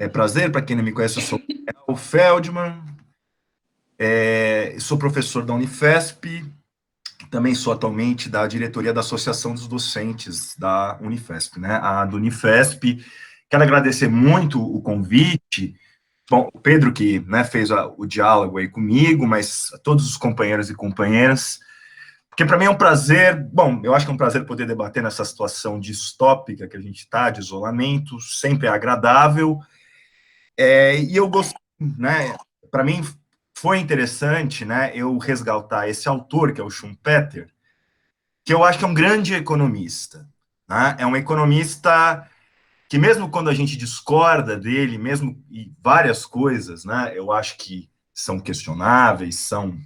Prazer, para quem não me conhece, eu sou o Feldman, sou professor da Unifesp, também sou atualmente da diretoria da Associação dos Docentes da Unifesp, né? A do Unifesp. Quero agradecer muito o convite. Bom, o Pedro que, né, fez o diálogo aí comigo, mas a todos os companheiros e companheiras, porque para mim é um prazer, bom, eu acho que é um prazer poder debater nessa situação distópica que a gente está, de isolamento, sempre é agradável, e eu gostei, né, para mim foi interessante, né, eu resgatar esse autor, que é o Schumpeter, que eu acho que é um grande economista, né, é um economista que mesmo quando a gente discorda dele, mesmo e várias coisas, né, eu acho que são questionáveis, são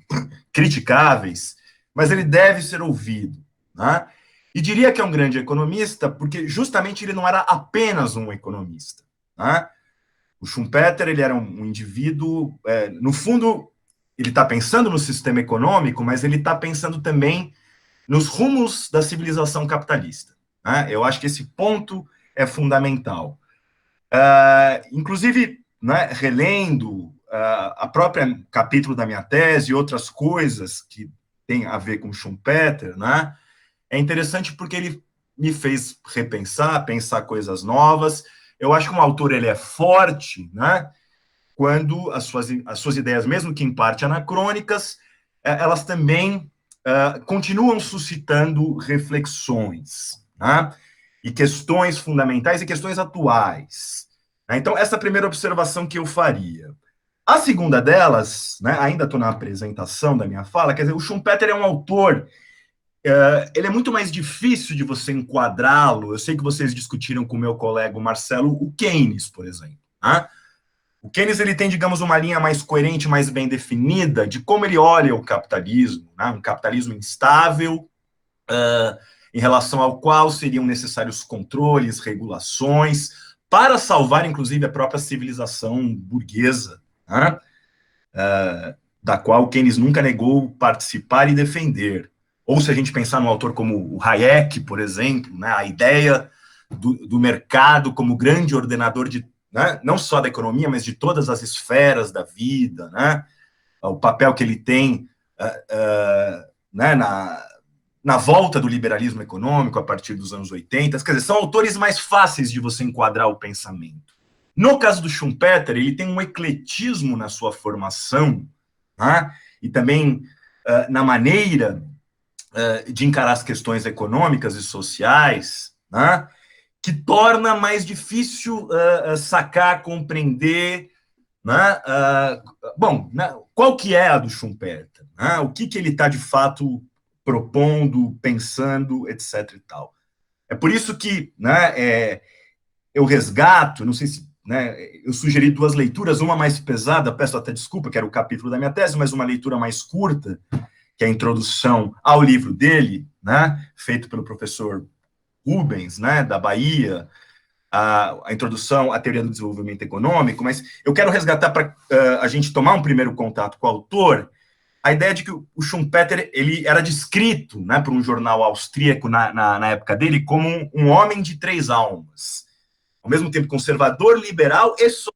criticáveis, mas ele deve ser ouvido, né? E diria que é um grande economista porque justamente ele não era apenas um economista, né? O Schumpeter, ele era um indivíduo, no fundo, ele está pensando no sistema econômico, mas ele está pensando também nos rumos da civilização capitalista, né? Eu acho que esse ponto é fundamental. Inclusive, né, relendo a própria capítulo da minha tese e outras coisas que tem a ver com Schumpeter, né, é interessante porque ele me fez repensar, pensar coisas novas. Eu acho que um autor ele é forte, né, quando as suas ideias, mesmo que em parte anacrônicas, elas também continuam suscitando reflexões, né, e questões fundamentais e questões atuais. Então, essa é a primeira observação que eu faria. A segunda delas, né, ainda estou na apresentação da minha fala, quer dizer, o Schumpeter é um autor, ele é muito mais difícil de você enquadrá-lo. Eu sei que vocês discutiram com o meu colega o Marcelo o Keynes, por exemplo. Né? O Keynes ele tem, digamos, uma linha mais coerente, mais bem definida de como ele olha o capitalismo, né? Um capitalismo instável, em relação ao qual seriam necessários controles, regulações, para salvar, inclusive, a própria civilização burguesa, né? Da qual Keynes nunca negou participar e defender. Ou se a gente pensar num autor como o Hayek, por exemplo, né? A ideia do mercado como grande ordenador de, né? Não só da economia, mas de todas as esferas da vida, né? O papel que ele tem né? Na volta do liberalismo econômico a partir dos anos 80, quer dizer, são autores mais fáceis de você enquadrar o pensamento. No caso do Schumpeter, ele tem um ecletismo na sua formação, né? E também na maneira de encarar as questões econômicas e sociais, né? Que torna mais difícil sacar, compreender, né? Bom, né? Qual que é a do Schumpeter? Né? O que ele está de fato propondo, pensando, etc. e tal. É por isso que, né, eu resgato, não sei se, né, eu sugeri duas leituras, uma mais pesada, peço até desculpa, que era o capítulo da minha tese, mas uma leitura mais curta, que é a introdução ao livro dele, né, feito pelo professor Rubens, né, da Bahia, a introdução à teoria do desenvolvimento econômico, mas eu quero resgatar para a gente tomar um primeiro contato com o autor, a ideia de que o Schumpeter ele era descrito, né, por um jornal austríaco na época dele como um homem de três almas, ao mesmo tempo conservador, liberal e socialista.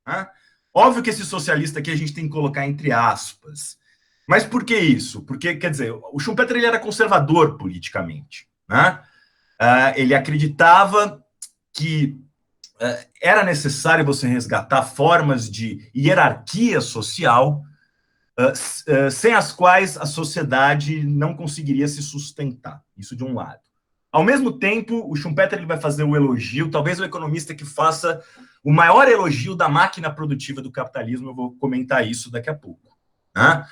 Né? Óbvio que esse socialista aqui a gente tem que colocar entre aspas. Mas por que isso? Porque, quer dizer, o Schumpeter ele era conservador politicamente. Né? Ele acreditava que era necessário você resgatar formas de hierarquia social sem as quais a sociedade não conseguiria se sustentar. Isso de um lado. Ao mesmo tempo, o Schumpeter ele vai fazer o elogio, talvez o economista que faça o maior elogio da máquina produtiva do capitalismo, eu vou comentar isso daqui a pouco. Né?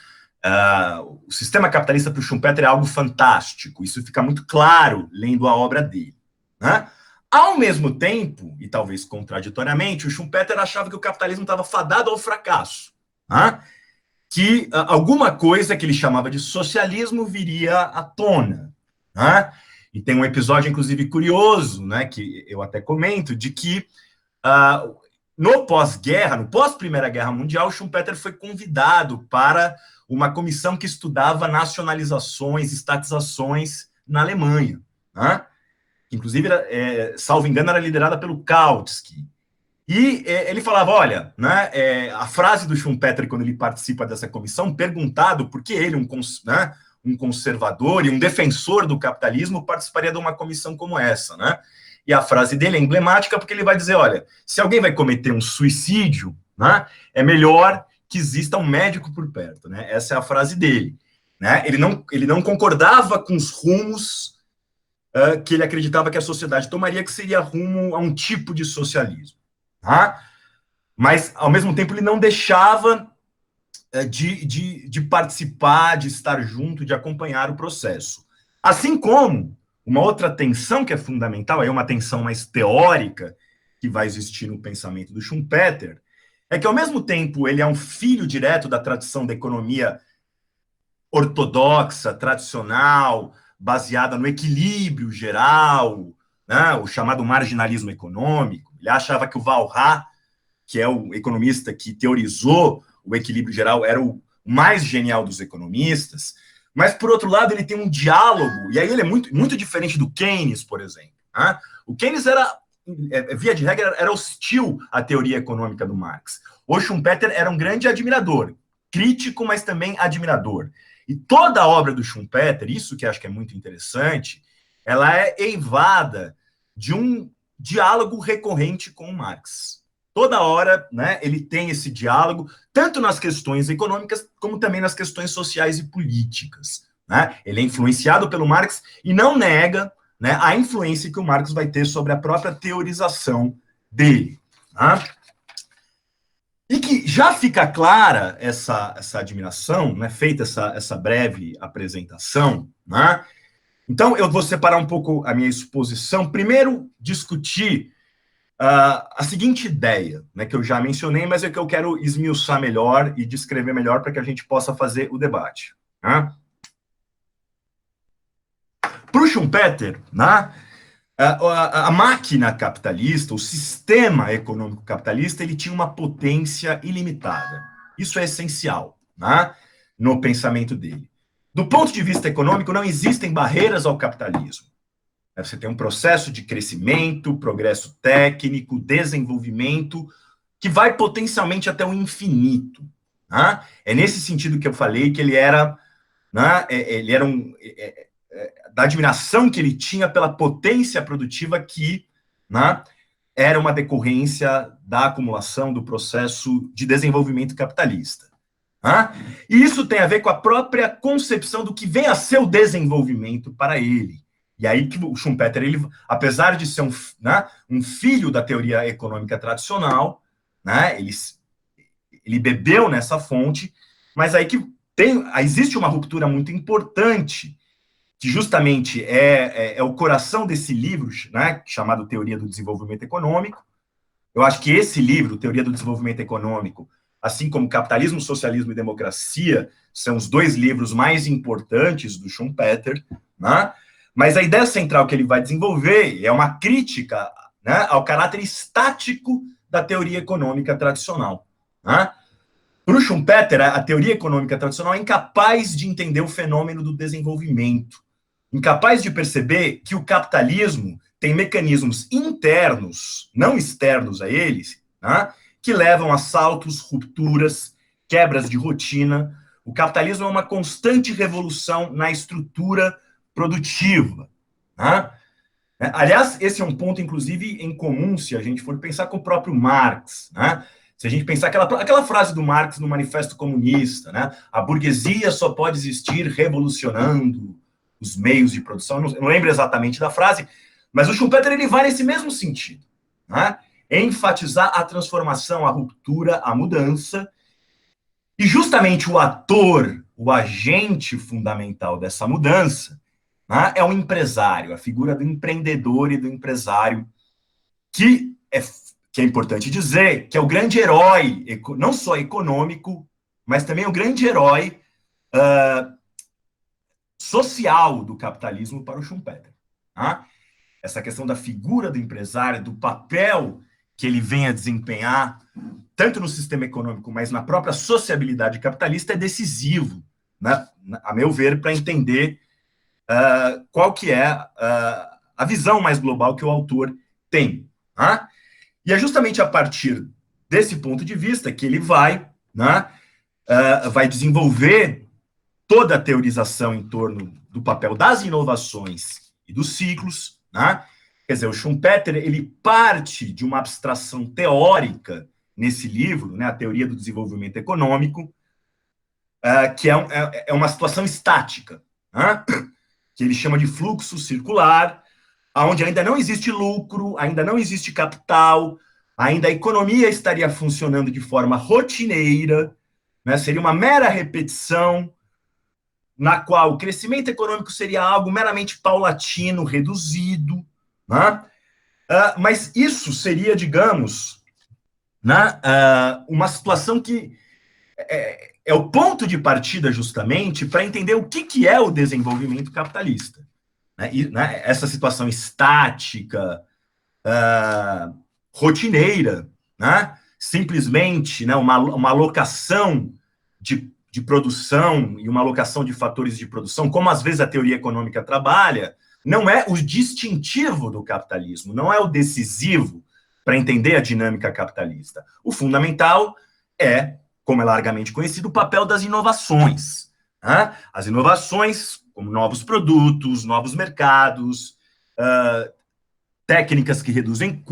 O sistema capitalista para o Schumpeter é algo fantástico, isso fica muito claro lendo a obra dele. Né? Ao mesmo tempo, e talvez contraditoriamente, o Schumpeter achava que o capitalismo estava fadado ao fracasso. Né? Que alguma coisa que ele chamava de socialismo viria à tona. Né? E tem um episódio, inclusive, curioso, né, que eu até comento, de que no pós-guerra, no pós-Primeira Guerra Mundial, Schumpeter foi convidado para uma comissão que estudava nacionalizações, estatizações na Alemanha. Né? Inclusive, salvo engano, era liderada pelo Kautsky. E ele falava, olha, né, a frase do Schumpeter, quando ele participa dessa comissão, perguntado por que ele, né, um conservador e um defensor do capitalismo, participaria de uma comissão como essa, né? E a frase dele é emblemática porque ele vai dizer, olha, se alguém vai cometer um suicídio, né, é melhor que exista um médico por perto, né? Essa é a frase dele, né? Ele não concordava com os rumos que ele acreditava que a sociedade tomaria, que seria rumo a um tipo de socialismo, tá? Mas, ao mesmo tempo, ele não deixava de participar, de estar junto, de acompanhar o processo. Assim como uma outra tensão que é fundamental, aí uma tensão mais teórica que vai existir no pensamento do Schumpeter, é que, ao mesmo tempo, ele é um filho direto da tradição da economia ortodoxa, tradicional, baseada no equilíbrio geral, né, o chamado marginalismo econômico. Ele achava que o Walras, que é o economista que teorizou o equilíbrio geral, era o mais genial dos economistas, mas, por outro lado, ele tem um diálogo, e aí ele é muito diferente do Keynes, por exemplo. Né? O Keynes era, via de regra, era hostil à teoria econômica do Marx. O Schumpeter era um grande admirador, crítico, mas também admirador. E toda a obra do Schumpeter, isso que acho que é muito interessante, ela é eivada de um diálogo recorrente com o Marx. Toda hora, né, ele tem esse diálogo, tanto nas questões econômicas, como também nas questões sociais e políticas. Né? Ele é influenciado pelo Marx e não nega, né, a influência que o Marx vai ter sobre a própria teorização dele. Tá? E que já fica clara essa admiração, né, feita essa breve apresentação, né? Então, eu vou separar um pouco a minha exposição. Primeiro, discutir a seguinte ideia, né, que eu já mencionei, mas é que eu quero esmiuçar melhor e descrever melhor para que a gente possa fazer o debate. Né? Para o Schumpeter, né, a máquina capitalista, o sistema econômico capitalista, ele tinha uma potência ilimitada. Isso é essencial, né, no pensamento dele. Do ponto de vista econômico, não existem barreiras ao capitalismo. Você tem um processo de crescimento, progresso técnico, desenvolvimento, que vai potencialmente até o infinito. Né? É nesse sentido que eu falei que ele era, né, ele era da admiração que ele tinha pela potência produtiva que, né, era uma decorrência da acumulação do processo de desenvolvimento capitalista. Né? E isso tem a ver com a própria concepção do que vem a ser o desenvolvimento para ele. E aí que o Schumpeter, ele, apesar de ser um filho da teoria econômica tradicional, né, ele bebeu nessa fonte, mas aí que existe uma ruptura muito importante, que justamente é o coração desse livro, né, chamado Teoria do Desenvolvimento Econômico. Eu acho que esse livro, Teoria do Desenvolvimento Econômico, assim como Capitalismo, Socialismo e Democracia, são os dois livros mais importantes do Schumpeter, né? Mas a ideia central que ele vai desenvolver é uma crítica, né, ao caráter estático da teoria econômica tradicional. Né? Para o Schumpeter, a teoria econômica tradicional é incapaz de entender o fenômeno do desenvolvimento, incapaz de perceber que o capitalismo tem mecanismos internos, não externos a eles, né, que levam a saltos, rupturas, quebras de rotina. O capitalismo é uma constante revolução na estrutura produtiva. Né? Aliás, esse é um ponto, inclusive, em comum, se a gente for pensar com o próprio Marx. Né? Se a gente pensar aquela frase do Marx no Manifesto Comunista, né? A burguesia só pode existir revolucionando os meios de produção. Eu não lembro exatamente da frase, mas o Schumpeter ele vai nesse mesmo sentido. Né? Enfatizar a transformação, a ruptura, a mudança. E justamente o ator, o agente fundamental dessa mudança, né, é o empresário, a figura do empreendedor e do empresário, que é importante dizer que é o grande herói, não só econômico, mas também o grande herói social do capitalismo para o Schumpeter. Tá? Essa questão da figura do empresário, do papel que ele vem a desempenhar, tanto no sistema econômico, mas na própria sociabilidade capitalista, é decisivo, né, a meu ver, para entender qual que é a visão mais global que o autor tem. Tá? E é justamente a partir desse ponto de vista que ele vai, né, vai desenvolver toda a teorização em torno do papel das inovações e dos ciclos, né? Quer dizer, o Schumpeter, ele parte de uma abstração teórica nesse livro, né, a teoria do desenvolvimento econômico, que é uma situação estática, né, que ele chama de fluxo circular, onde ainda não existe lucro, ainda não existe capital, ainda a economia estaria funcionando de forma rotineira, né, seria uma mera repetição, na qual o crescimento econômico seria algo meramente paulatino, reduzido, né? Mas isso seria, digamos, né, uma situação que é o ponto de partida justamente para entender o que é o desenvolvimento capitalista. Né? E, né, essa situação estática, rotineira, né? Simplesmente, né, uma alocação de produção e uma alocação de fatores de produção, como às vezes a teoria econômica trabalha, não é o distintivo do capitalismo, não é o decisivo para entender a dinâmica capitalista. O fundamental é, como é largamente conhecido, o papel das inovações. Né? As inovações, como novos produtos, novos mercados, técnicas que reduzem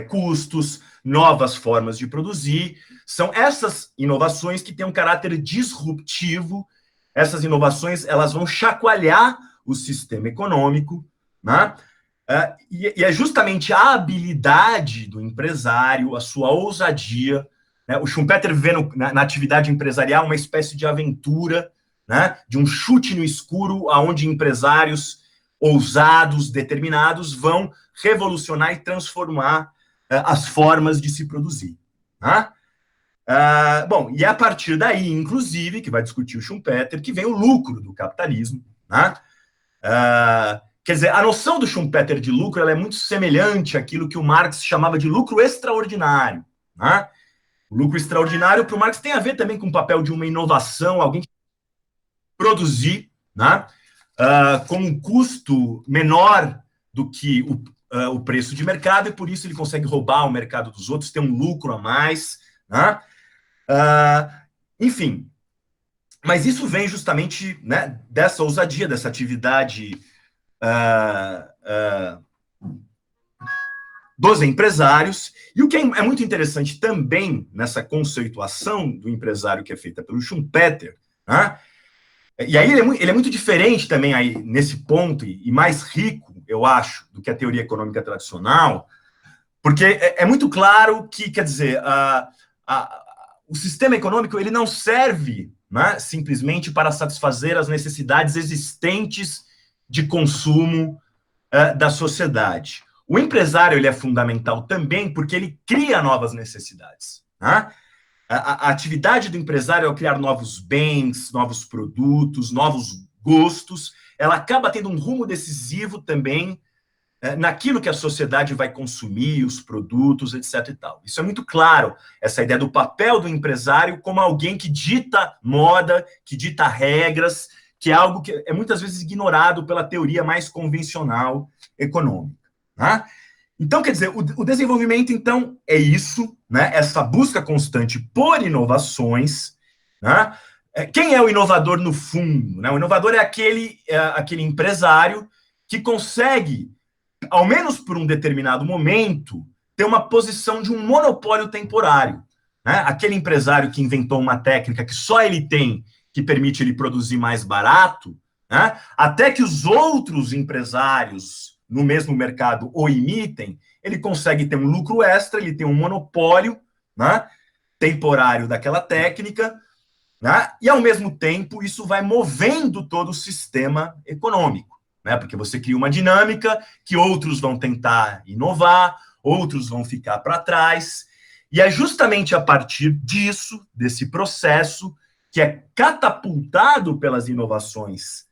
custos, novas formas de produzir. São essas inovações que têm um caráter disruptivo. Essas inovações, elas vão chacoalhar o sistema econômico, né? E é justamente a habilidade do empresário, a sua ousadia, né? O Schumpeter vê na atividade empresarial uma espécie de aventura, né? De um chute no escuro, onde empresários ousados, determinados, vão revolucionar e transformar as formas de se produzir. Né? Bom, e é a partir daí, inclusive, que vai discutir o Schumpeter, que vem o lucro do capitalismo. Né? Quer dizer, a noção do Schumpeter de lucro ela é muito semelhante àquilo que o Marx chamava de lucro extraordinário. Né? O lucro extraordinário, para o Marx, tem a ver também com o papel de uma inovação, alguém que produzir, né? Com um custo menor do que o preço de mercado, e por isso ele consegue roubar o mercado dos outros, ter um lucro a mais. Né? Enfim, mas isso vem justamente, né, dessa ousadia, dessa atividade dos empresários. E o que é muito interessante também nessa conceituação do empresário que é feita pelo Schumpeter, né? E aí ele é muito diferente também aí nesse ponto, e mais rico, eu acho, do que a teoria econômica tradicional, porque é muito claro que, quer dizer, o sistema econômico ele não serve, né, simplesmente para satisfazer as necessidades existentes de consumo da sociedade. O empresário ele é fundamental também porque ele cria novas necessidades. Né? A atividade do empresário ao criar novos bens, novos produtos, novos gostos, ela acaba tendo um rumo decisivo também naquilo que a sociedade vai consumir, os produtos, etc. e tal. Isso é muito claro, essa ideia do papel do empresário como alguém que dita moda, que dita regras, que é algo que é muitas vezes ignorado pela teoria mais convencional econômica. Né? Então, quer dizer, o desenvolvimento, então, é isso, né? Essa busca constante por inovações. Né? Quem é o inovador no fundo? Né? O inovador é aquele empresário que consegue, ao menos por um determinado momento, ter uma posição de um monopólio temporário. Né? Aquele empresário que inventou uma técnica que só ele tem, que permite ele produzir mais barato, né? Até que os outros empresários no mesmo mercado o imitem, ele consegue ter um lucro extra, ele tem um monopólio, né, temporário daquela técnica, né, e ao mesmo tempo isso vai movendo todo o sistema econômico, né, porque você cria uma dinâmica que outros vão tentar inovar, outros vão ficar para trás, e é justamente a partir disso, desse processo, que é catapultado pelas inovações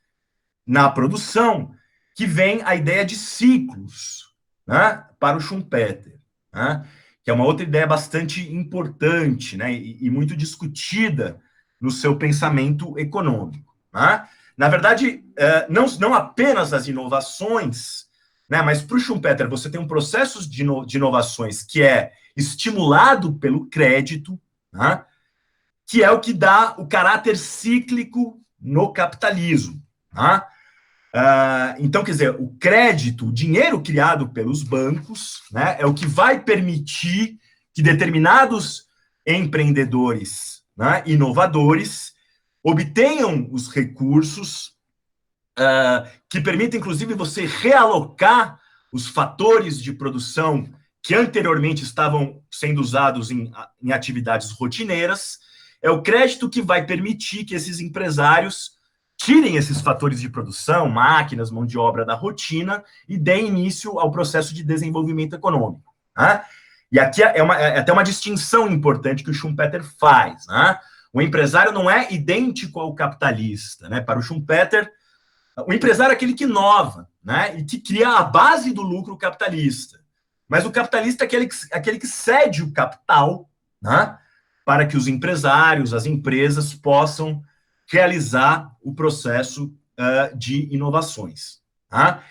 na produção, que vem a ideia de ciclos, né, para o Schumpeter, né, que é uma outra ideia bastante importante, né, e muito discutida no seu pensamento econômico. Né? Na verdade, não apenas as inovações, né, mas para o Schumpeter você tem um processo de inovações que é estimulado pelo crédito, né, que é o que dá o caráter cíclico no capitalismo. Né? Então, quer dizer, o crédito, o dinheiro criado pelos bancos, né, é o que vai permitir que determinados empreendedores, né, inovadores obtenham os recursos que permitem, inclusive, você realocar os fatores de produção que anteriormente estavam sendo usados em atividades rotineiras. É o crédito que vai permitir que esses empresários tirem esses fatores de produção, máquinas, mão de obra da rotina e deem início ao processo de desenvolvimento econômico. Né? E aqui é até uma distinção importante que o Schumpeter faz. Né? O empresário não é idêntico ao capitalista. Né? Para o Schumpeter, o empresário é aquele que inova, né? E que cria a base do lucro capitalista. Mas o capitalista é aquele que cede o capital, né? Para que os empresários, as empresas possam realizar o processo de inovações. Tá?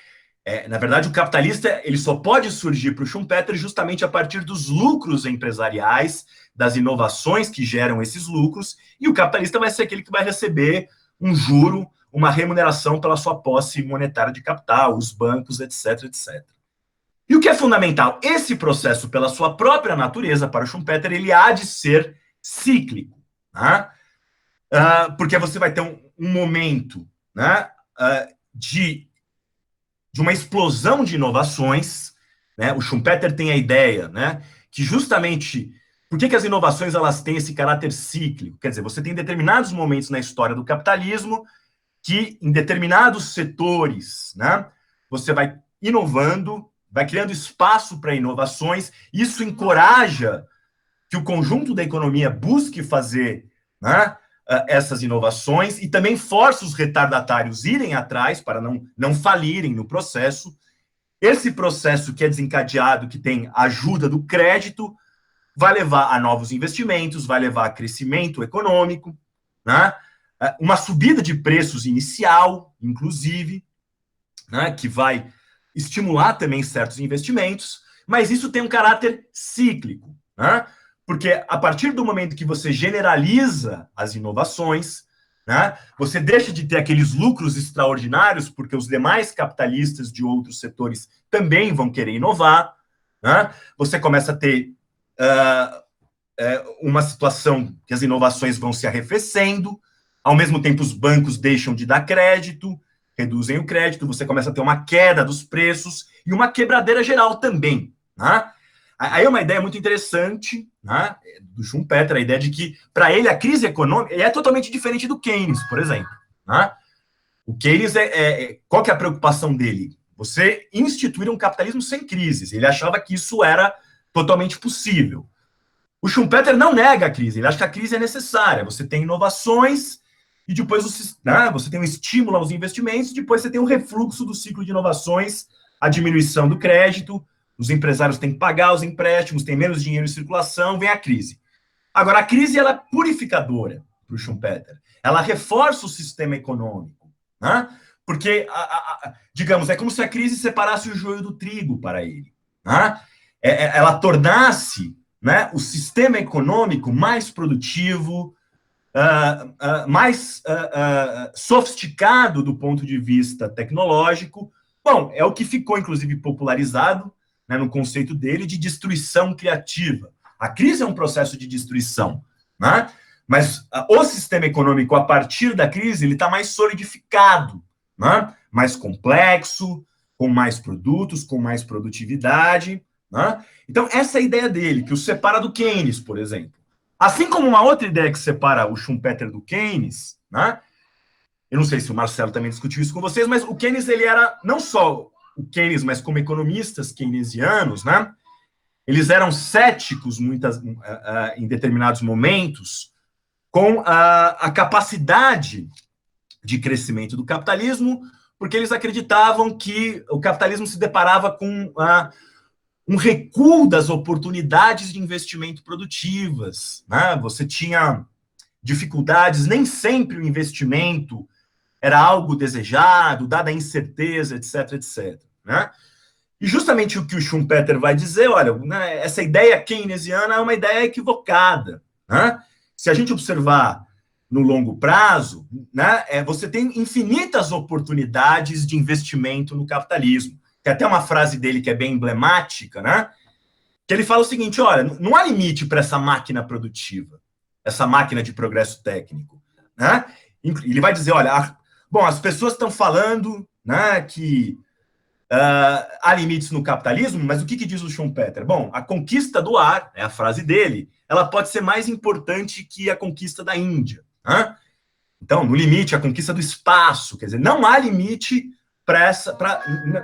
Na verdade, o capitalista ele só pode surgir para o Schumpeter justamente a partir dos lucros empresariais, das inovações que geram esses lucros, e o capitalista vai ser aquele que vai receber um juro, uma remuneração pela sua posse monetária de capital, os bancos, etc, etc. E o que é fundamental? Esse processo, pela sua própria natureza, para o Schumpeter, ele há de ser cíclico. Tá? Porque você vai ter um momento, né, de uma explosão de inovações. Né? O Schumpeter tem a ideia, né, que justamente... Por que as inovações elas têm esse caráter cíclico? Quer dizer, você tem determinados momentos na história do capitalismo que, em determinados setores, né, você vai inovando, vai criando espaço para inovações, isso encoraja que o conjunto da economia busque fazer, né, essas inovações e também força os retardatários irem atrás para não falirem no processo. Esse processo que é desencadeado, que tem a ajuda do crédito, vai levar a novos investimentos, vai levar a crescimento econômico, né? Uma subida de preços inicial, inclusive, né? Que vai estimular também certos investimentos, mas isso tem um caráter cíclico, né? Porque a partir do momento que você generaliza as inovações, né, você deixa de ter aqueles lucros extraordinários, porque os demais capitalistas de outros setores também vão querer inovar, né? Você começa a ter uma situação que as inovações vão se arrefecendo, ao mesmo tempo os bancos deixam de dar crédito, reduzem o crédito, você começa a ter uma queda dos preços e uma quebradeira geral também, né? Aí é uma ideia muito interessante, né, do Schumpeter, a ideia de que, para ele, a crise econômica é totalmente diferente do Keynes, por exemplo. Né? O Keynes, qual que é a preocupação dele? Você instituir um capitalismo sem crises. Ele achava que isso era totalmente possível. O Schumpeter não nega a crise, ele acha que a crise é necessária. Você tem inovações e depois você tem um estímulo aos investimentos, e depois você tem um refluxo do ciclo de inovações, a diminuição do crédito, os empresários têm que pagar os empréstimos, tem menos dinheiro em circulação, vem a crise. Agora, a crise ela é purificadora para o Schumpeter. Ela reforça o sistema econômico. Né? Porque, digamos, é como se a crise separasse o joio do trigo para ele. Né? Ela tornasse, né, o sistema econômico mais produtivo, mais sofisticado do ponto de vista tecnológico. Bom, é o que ficou, inclusive, popularizado, né, no conceito dele de destruição criativa. A crise é um processo de destruição, né? Mas o sistema econômico, a partir da crise, ele está mais solidificado, né? Mais complexo, com mais produtos, com mais produtividade. Né? Então, essa é a ideia dele, que o separa do Keynes, por exemplo. Assim como uma outra ideia que separa o Schumpeter do Keynes, né? Eu não sei se o Marcelo também discutiu isso com vocês, mas o Keynes, ele era não só o Keynes, mas como economistas keynesianos, né? Eles eram céticos em determinados momentos com a capacidade de crescimento do capitalismo, porque eles acreditavam que o capitalismo se deparava com um recuo das oportunidades de investimento produtivas. Né? Você tinha dificuldades, nem sempre o investimento era algo desejado, dada a incerteza, etc, etc. Né? E justamente o que o Schumpeter vai dizer, olha, né, essa ideia keynesiana é uma ideia equivocada. Né? Se a gente observar no longo prazo, né, você tem infinitas oportunidades de investimento no capitalismo. Tem até uma frase dele que é bem emblemática, né? Que ele fala o seguinte: olha, não há limite para essa máquina produtiva, essa máquina de progresso técnico. Né? Ele vai dizer: olha, bom, as pessoas estão falando, né, que há limites no capitalismo, mas o que diz o Schumpeter? Bom, a conquista do ar, é a frase dele, ela pode ser mais importante que a conquista da Índia. Né? Então, no limite, a conquista do espaço, quer dizer, não há limite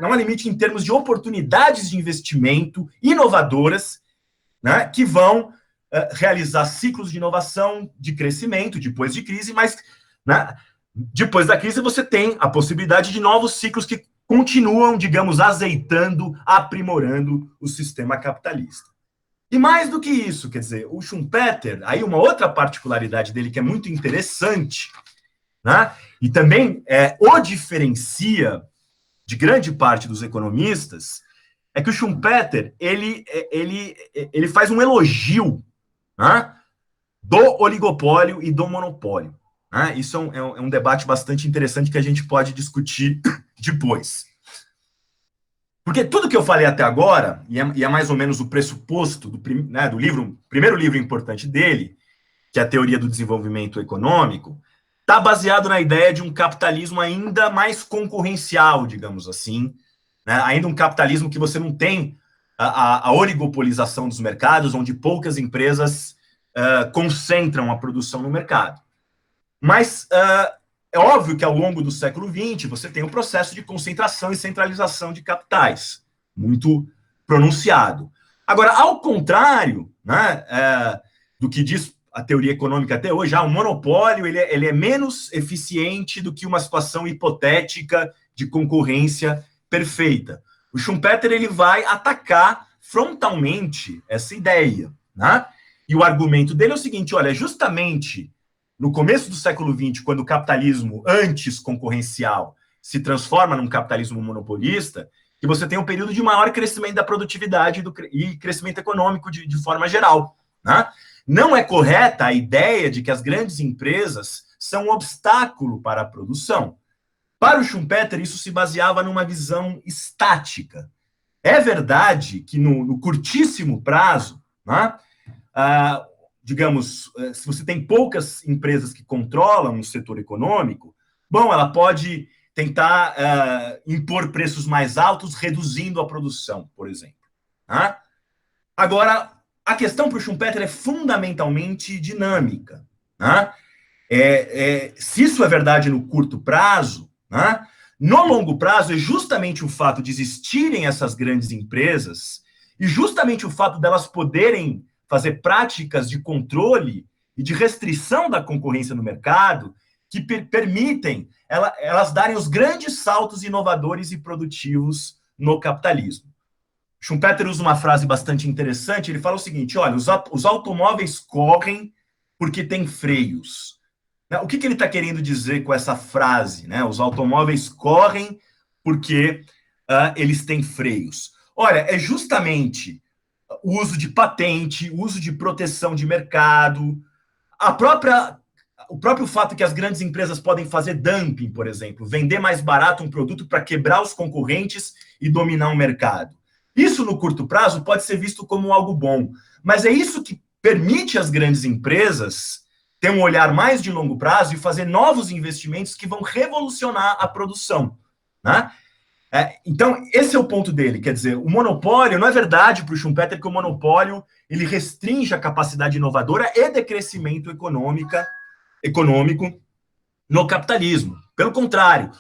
não há limite em termos de oportunidades de investimento inovadoras, né, que vão realizar ciclos de inovação, de crescimento, depois de crise, mas, né, depois da crise você tem a possibilidade de novos ciclos que continuam, digamos, azeitando, aprimorando o sistema capitalista. E mais do que isso, quer dizer, o Schumpeter, aí uma outra particularidade dele que é muito interessante, né, e também o diferencia de grande parte dos economistas, é que o Schumpeter ele faz um elogio, né, do oligopólio e do monopólio. Né? Isso é um debate bastante interessante que a gente pode discutir depois. Porque tudo que eu falei até agora, e é mais ou menos o pressuposto do livro, primeiro livro importante dele, que é a Teoria do Desenvolvimento Econômico, está baseado na ideia de um capitalismo ainda mais concorrencial, digamos assim, né? Ainda um capitalismo que você não tem a oligopolização dos mercados, onde poucas empresas concentram a produção no mercado. Mas é óbvio que ao longo do século XX você tem um processo de concentração e centralização de capitais, muito pronunciado. Agora, ao contrário, né, do que diz a teoria econômica até hoje, o monopólio ele é menos eficiente do que uma situação hipotética de concorrência perfeita. O Schumpeter ele vai atacar frontalmente essa ideia, né? E o argumento dele é o seguinte: olha, justamente no começo do século XX, quando o capitalismo antes concorrencial se transforma num capitalismo monopolista, que você tem um período de maior crescimento da produtividade e crescimento econômico de forma geral. Né? Não é correta a ideia de que as grandes empresas são um obstáculo para a produção. Para o Schumpeter, isso se baseava numa visão estática. É verdade que no curtíssimo prazo, né, digamos, se você tem poucas empresas que controlam o setor econômico, bom, ela pode tentar impor preços mais altos, reduzindo a produção, por exemplo. Né? Agora, a questão para o Schumpeter é fundamentalmente dinâmica. Né? Se isso é verdade no curto prazo, né? No longo prazo é justamente o fato de existirem essas grandes empresas e justamente o fato delas poderem fazer práticas de controle e de restrição da concorrência no mercado que permitem elas darem os grandes saltos inovadores e produtivos no capitalismo. Schumpeter usa uma frase bastante interessante, ele fala o seguinte: olha, os automóveis correm porque têm freios. O que ele está querendo dizer com essa frase? Né? Os automóveis correm porque eles têm freios. Olha, é justamente o uso de patente, o uso de proteção de mercado, o próprio fato que as grandes empresas podem fazer dumping, por exemplo, vender mais barato um produto para quebrar os concorrentes e dominar o mercado. Isso, no curto prazo, pode ser visto como algo bom, mas é isso que permite às grandes empresas ter um olhar mais de longo prazo e fazer novos investimentos que vão revolucionar a produção. Né? Então, esse é o ponto dele. Quer dizer, o monopólio, não é verdade para o Schumpeter que o monopólio ele restringe a capacidade inovadora e de crescimento econômico no capitalismo. Pelo contrário,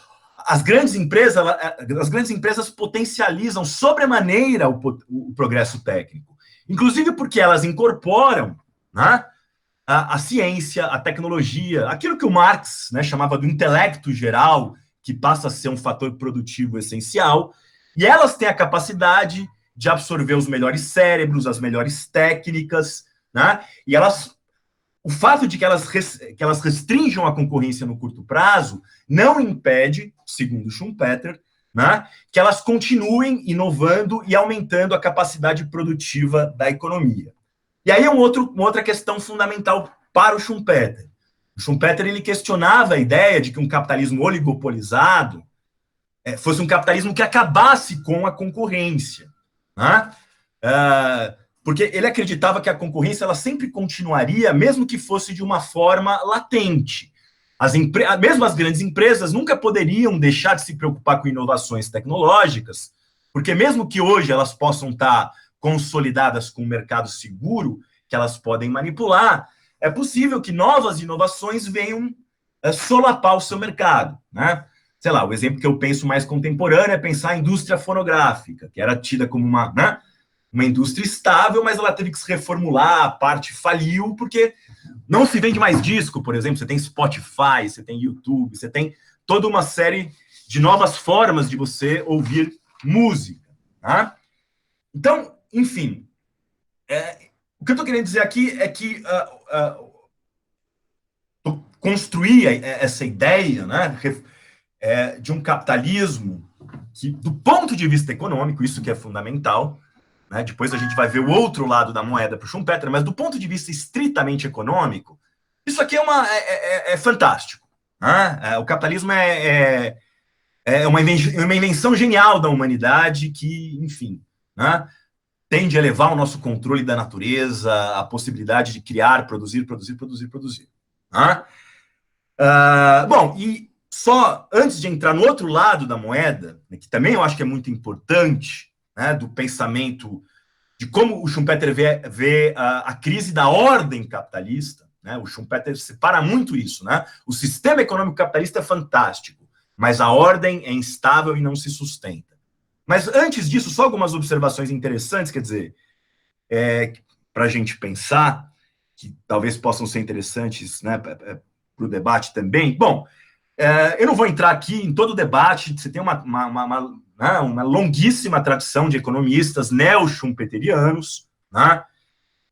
as grandes empresas potencializam sobremaneira o progresso técnico, inclusive porque elas incorporam, né, a ciência, a tecnologia, aquilo que o Marx, né, chamava do intelecto geral, que passa a ser um fator produtivo essencial, e elas têm a capacidade de absorver os melhores cérebros, as melhores técnicas, né? E o fato de que elas restringam a concorrência no curto prazo não impede, segundo Schumpeter, né, que elas continuem inovando e aumentando a capacidade produtiva da economia. E aí uma outra questão fundamental para o Schumpeter. O Schumpeter ele questionava a ideia de que um capitalismo oligopolizado fosse um capitalismo que acabasse com a concorrência, né? Porque ele acreditava que a concorrência ela sempre continuaria, mesmo que fosse de uma forma latente. Mesmo as grandes empresas nunca poderiam deixar de se preocupar com inovações tecnológicas, porque mesmo que hoje elas possam estar consolidadas com um mercado seguro, que elas podem manipular, é possível que novas inovações venham solapar o seu mercado, né? Sei lá, o exemplo que eu penso mais contemporâneo é pensar a indústria fonográfica, que era tida como uma indústria estável, mas ela teve que se reformular, a parte faliu, porque não se vende mais disco, por exemplo, você tem Spotify, você tem YouTube, você tem toda uma série de novas formas de você ouvir música, tá? Então, enfim, o que eu estou querendo dizer aqui é que construir essa ideia, né, de um capitalismo que, do ponto de vista econômico, isso que é fundamental, né, depois a gente vai ver o outro lado da moeda para o Schumpeter, mas do ponto de vista estritamente econômico, isso aqui é fantástico. Né? O capitalismo é uma invenção genial da humanidade que, enfim, né, tende a elevar o nosso controle da natureza, a possibilidade de criar, produzir. Né? Bom, e só antes de entrar no outro lado da moeda, né, que também eu acho que é muito importante, né, do pensamento de como o Schumpeter vê a crise da ordem capitalista, né? O Schumpeter separa muito isso, né? O sistema econômico capitalista é fantástico, mas a ordem é instável e não se sustenta. Mas antes disso, só algumas observações interessantes, quer dizer, para a gente pensar, que talvez possam ser interessantes, né, para o debate também. Bom, eu não vou entrar aqui em todo o debate, você tem uma longuíssima tradição de economistas neo-schumpeterianos, né,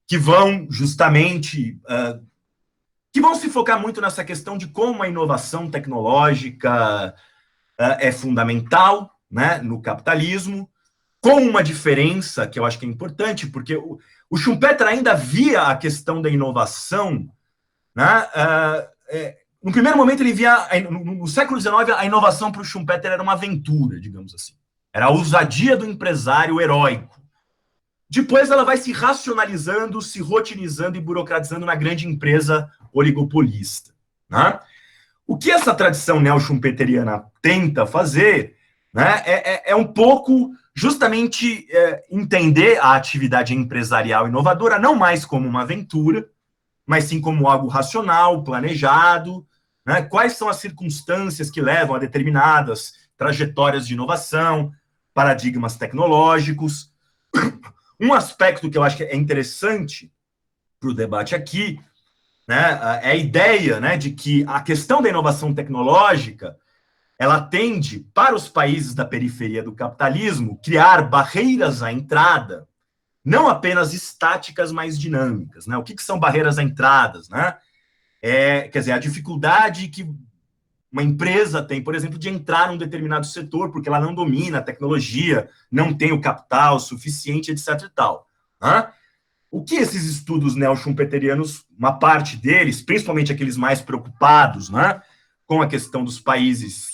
que vão justamente que vão se focar muito nessa questão de como a inovação tecnológica é fundamental, né, no capitalismo, com uma diferença que eu acho que é importante, porque o Schumpeter ainda via a questão da inovação, né, no primeiro momento, ele via, no século XIX, a inovação para o Schumpeter era uma aventura, digamos assim. Era a ousadia do empresário heróico. Depois ela vai se racionalizando, se rotinizando e burocratizando na grande empresa oligopolista. Né? O que essa tradição neo-schumpeteriana tenta fazer, né, é um pouco justamente entender a atividade empresarial inovadora não mais como uma aventura, mas sim como algo racional, planejado, né? Quais são as circunstâncias que levam a determinadas trajetórias de inovação, paradigmas tecnológicos. Um aspecto que eu acho que é interessante para o debate aqui, né, é a ideia, né, de que a questão da inovação tecnológica ela tende, para os países da periferia do capitalismo, criar barreiras à entrada, não apenas estáticas, mas dinâmicas. Né? O que são barreiras à entrada? Né? Quer dizer, a dificuldade que uma empresa tem, por exemplo, de entrar num determinado setor, porque ela não domina a tecnologia, não tem o capital suficiente, etc. e tal. Né? O que esses estudos neo-schumpeterianos, uma parte deles, principalmente aqueles mais preocupados, né, com a questão dos países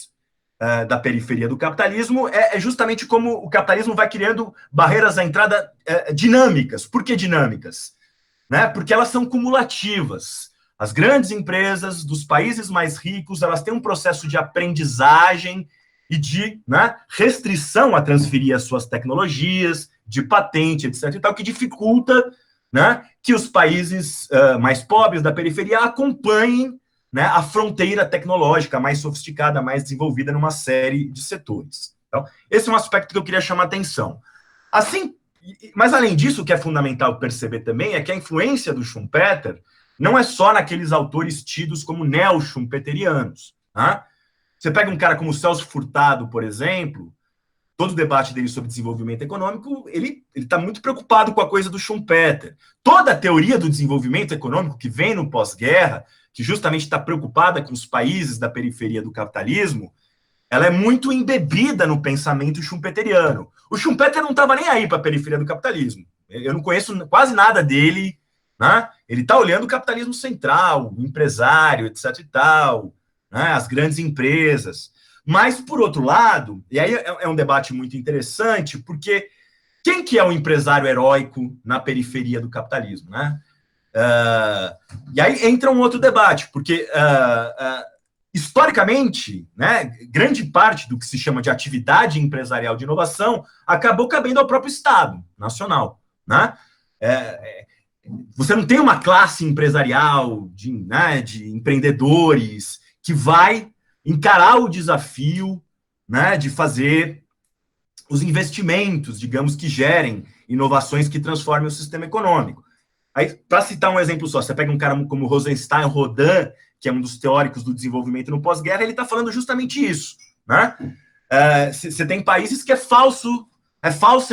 da periferia do capitalismo, é justamente como o capitalismo vai criando barreiras à entrada dinâmicas. Por que dinâmicas? Né? Porque elas são cumulativas. As grandes empresas dos países mais ricos, elas têm um processo de aprendizagem e de, né, restrição a transferir as suas tecnologias, de patente, etc. e tal, que dificulta, né, que os países mais pobres da periferia acompanhem, né, a fronteira tecnológica mais sofisticada, mais desenvolvida numa série de setores. Então, esse é um aspecto que eu queria chamar a atenção. Assim, mas além disso, o que é fundamental perceber também é que a influência do Schumpeter não é só naqueles autores tidos como neo-schumpeterianos. Tá? Você pega um cara como o Celso Furtado, por exemplo, todo o debate dele sobre desenvolvimento econômico, ele está muito preocupado com a coisa do Schumpeter. Toda a teoria do desenvolvimento econômico que vem no pós-guerra, que justamente está preocupada com os países da periferia do capitalismo, ela é muito embebida no pensamento schumpeteriano. O Schumpeter não estava nem aí para a periferia do capitalismo. Eu não conheço quase nada dele, né? Ele está olhando o capitalismo central, o empresário, etc e tal, né? As grandes empresas. Mas, por outro lado, e aí é um debate muito interessante, porque quem que é o empresário heróico na periferia do capitalismo, né? E aí entra um outro debate, porque historicamente, né, grande parte do que se chama de atividade empresarial de inovação acabou cabendo ao próprio Estado Nacional, né? Você não tem uma classe empresarial de empreendedores que vai encarar o desafio, né, de fazer os investimentos, digamos, que gerem inovações que transformem o sistema econômico. Aí, para citar um exemplo só, você pega um cara como Rosenstein Rodin, que é um dos teóricos do desenvolvimento no pós-guerra, ele está falando justamente isso, né? Você tem países que é falsa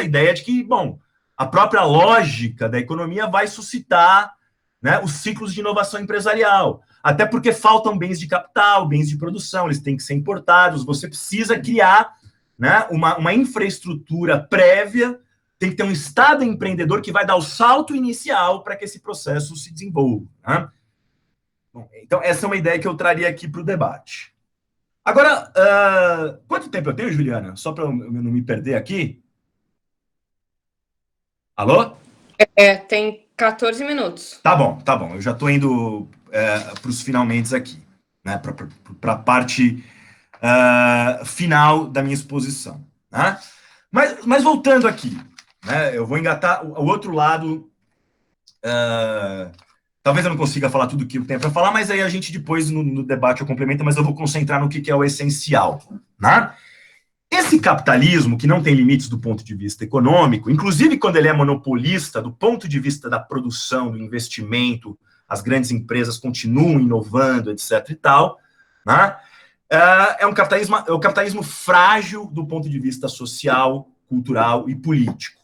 a ideia de que, bom, a própria lógica da economia vai suscitar, né, os ciclos de inovação empresarial. Até porque faltam bens de capital, bens de produção, eles têm que ser importados, você precisa criar, né, uma infraestrutura prévia, tem que ter um Estado empreendedor que vai dar o salto inicial para que esse processo se desenvolva. Né? Bom, então, essa é uma ideia que eu traria aqui para o debate. Agora, quanto tempo eu tenho, Juliana? Só para eu não me perder aqui. Alô? Tem 14 minutos. Tá bom. Eu já estou indo para os finalmente aqui, né? Para a parte final da minha exposição. Né? Mas voltando aqui, né? Eu vou engatar o outro lado. Talvez eu não consiga falar tudo o que eu tenho para falar, mas aí a gente depois no debate eu complemento, mas eu vou concentrar no que é o essencial. Né? Esse capitalismo, que não tem limites do ponto de vista econômico, inclusive quando ele é monopolista, do ponto de vista da produção, do investimento, as grandes empresas continuam inovando, etc. e tal, né? É um capitalismo frágil do ponto de vista social, cultural e político.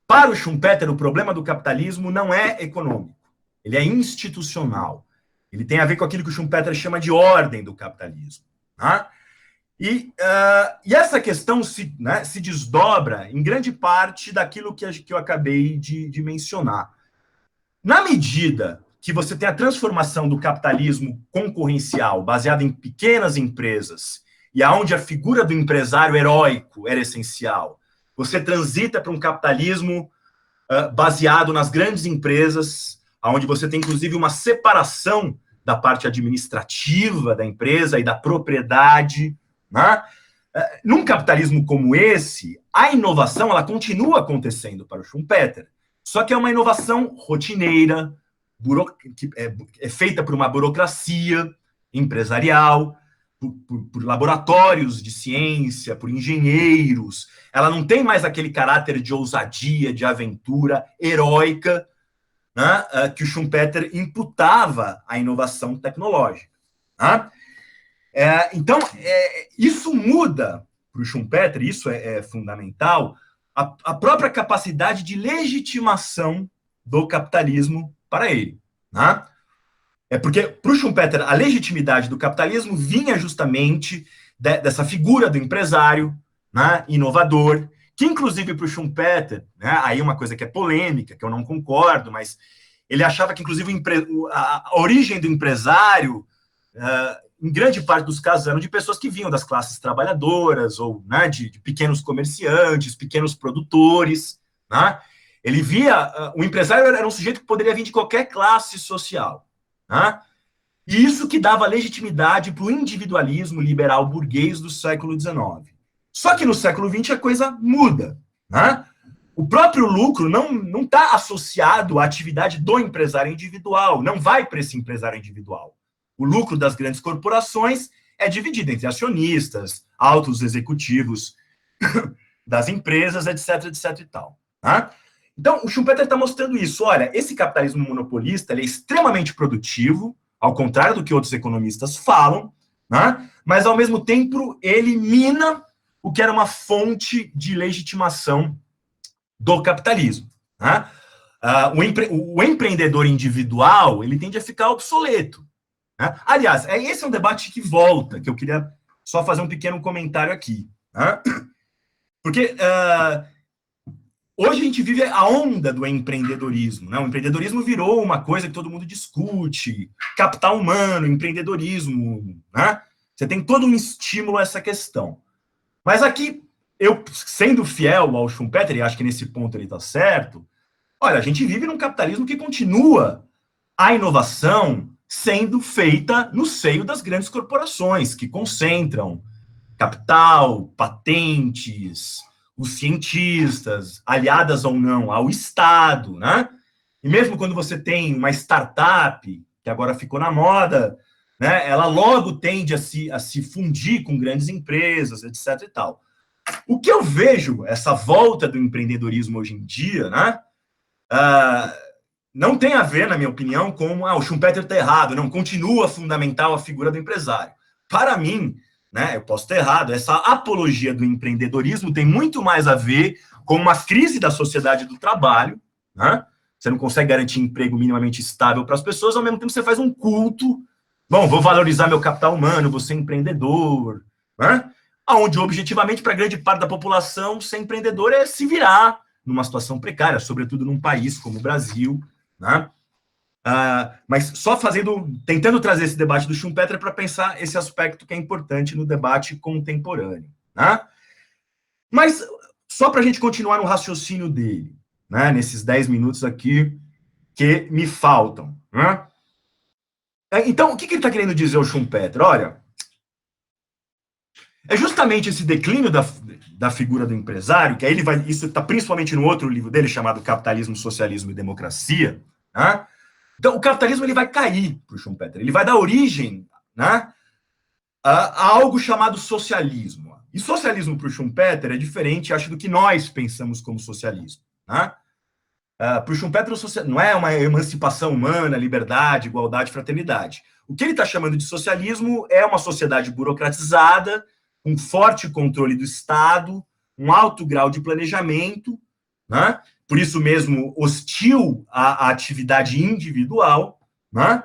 Para o Schumpeter, o problema do capitalismo não é econômico, ele é institucional. Ele tem a ver com aquilo que o Schumpeter chama de ordem do capitalismo. Né? E essa questão se desdobra em grande parte daquilo que eu acabei de mencionar. Na medida que você tem a transformação do capitalismo concorrencial, baseado em pequenas empresas, e aonde a figura do empresário heróico era essencial, você transita para um capitalismo baseado nas grandes empresas, onde você tem, inclusive, uma separação da parte administrativa da empresa e da propriedade. Né? Num capitalismo como esse, a inovação ela continua acontecendo para o Schumpeter, só que é uma inovação rotineira, que é feita por uma burocracia empresarial, por laboratórios de ciência, por engenheiros. Ela não tem mais aquele caráter de ousadia, de aventura heróica, né, que o Schumpeter imputava à inovação tecnológica. Né? Então, isso muda para o Schumpeter, isso é fundamental, a própria capacidade de legitimação do capitalismo para ele. Né? Porque, para o Schumpeter, a legitimidade do capitalismo vinha justamente dessa figura do empresário, né, inovador, que, inclusive, para o Schumpeter, né, aí uma coisa que é polêmica, que eu não concordo, mas ele achava que, inclusive, a origem do empresário, em grande parte dos casos, eram de pessoas que vinham das classes trabalhadoras, ou, né, de pequenos comerciantes, pequenos produtores. Né? Ele via... o empresário era um sujeito que poderia vir de qualquer classe social. Né? E isso que dava legitimidade para o individualismo liberal burguês do século XIX. Só que no século XX a coisa muda. Né? O próprio lucro não está associado à atividade do empresário individual, não vai para esse empresário individual. O lucro das grandes corporações é dividido entre acionistas, altos executivos das empresas, etc, etc e tal. Né? Então, o Schumpeter está mostrando isso. Olha, esse capitalismo monopolista ele é extremamente produtivo, ao contrário do que outros economistas falam, né? Mas, ao mesmo tempo, ele mina o que era uma fonte de legitimação do capitalismo. Né? O empreendedor individual ele tende a ficar obsoleto. Né? Aliás, esse é um debate que volta, que eu queria só fazer um pequeno comentário aqui, né? Porque hoje a gente vive a onda do empreendedorismo, né? O empreendedorismo virou uma coisa que todo mundo discute, capital humano, empreendedorismo, né? Você tem todo um estímulo a essa questão. Mas aqui, eu sendo fiel ao Schumpeter, e acho que nesse ponto ele está certo, olha, a gente vive num capitalismo que continua a inovação sendo feita no seio das grandes corporações, que concentram capital, patentes, os cientistas, aliadas ou não ao Estado, né? E mesmo quando você tem uma startup, que agora ficou na moda, né, ela logo tende a se fundir com grandes empresas, etc. e tal. O que eu vejo, essa volta do empreendedorismo hoje em dia, né, não tem a ver, na minha opinião, com o Schumpeter está errado, não, continua fundamental a figura do empresário. Para mim, né, eu posso estar errado, essa apologia do empreendedorismo tem muito mais a ver com uma crise da sociedade do trabalho, né? Você não consegue garantir emprego minimamente estável para as pessoas, ao mesmo tempo você faz um culto, bom, vou valorizar meu capital humano, vou ser empreendedor, né? Onde, objetivamente, para grande parte da população, ser empreendedor é se virar numa situação precária, sobretudo num país como o Brasil, né? Mas só tentando trazer esse debate do Schumpeter para pensar esse aspecto que é importante no debate contemporâneo, né? Mas só para a gente continuar no raciocínio dele, né? Nesses 10 minutos aqui que me faltam, né? Então, o que ele está querendo dizer, o Schumpeter? Olha, é justamente esse declínio da figura do empresário, que aí isso está principalmente no outro livro dele, chamado Capitalismo, Socialismo e Democracia, né? Então, o capitalismo ele vai cair para o Schumpeter, ele vai dar origem, né, a algo chamado socialismo. E socialismo para o Schumpeter é diferente, acho, do que nós pensamos como socialismo. Né? Para o Schumpeter, não é uma emancipação humana, liberdade, igualdade, fraternidade. O que ele está chamando de socialismo é uma sociedade burocratizada, com forte controle do Estado, um alto grau de planejamento, né? Por isso mesmo hostil à atividade individual, né?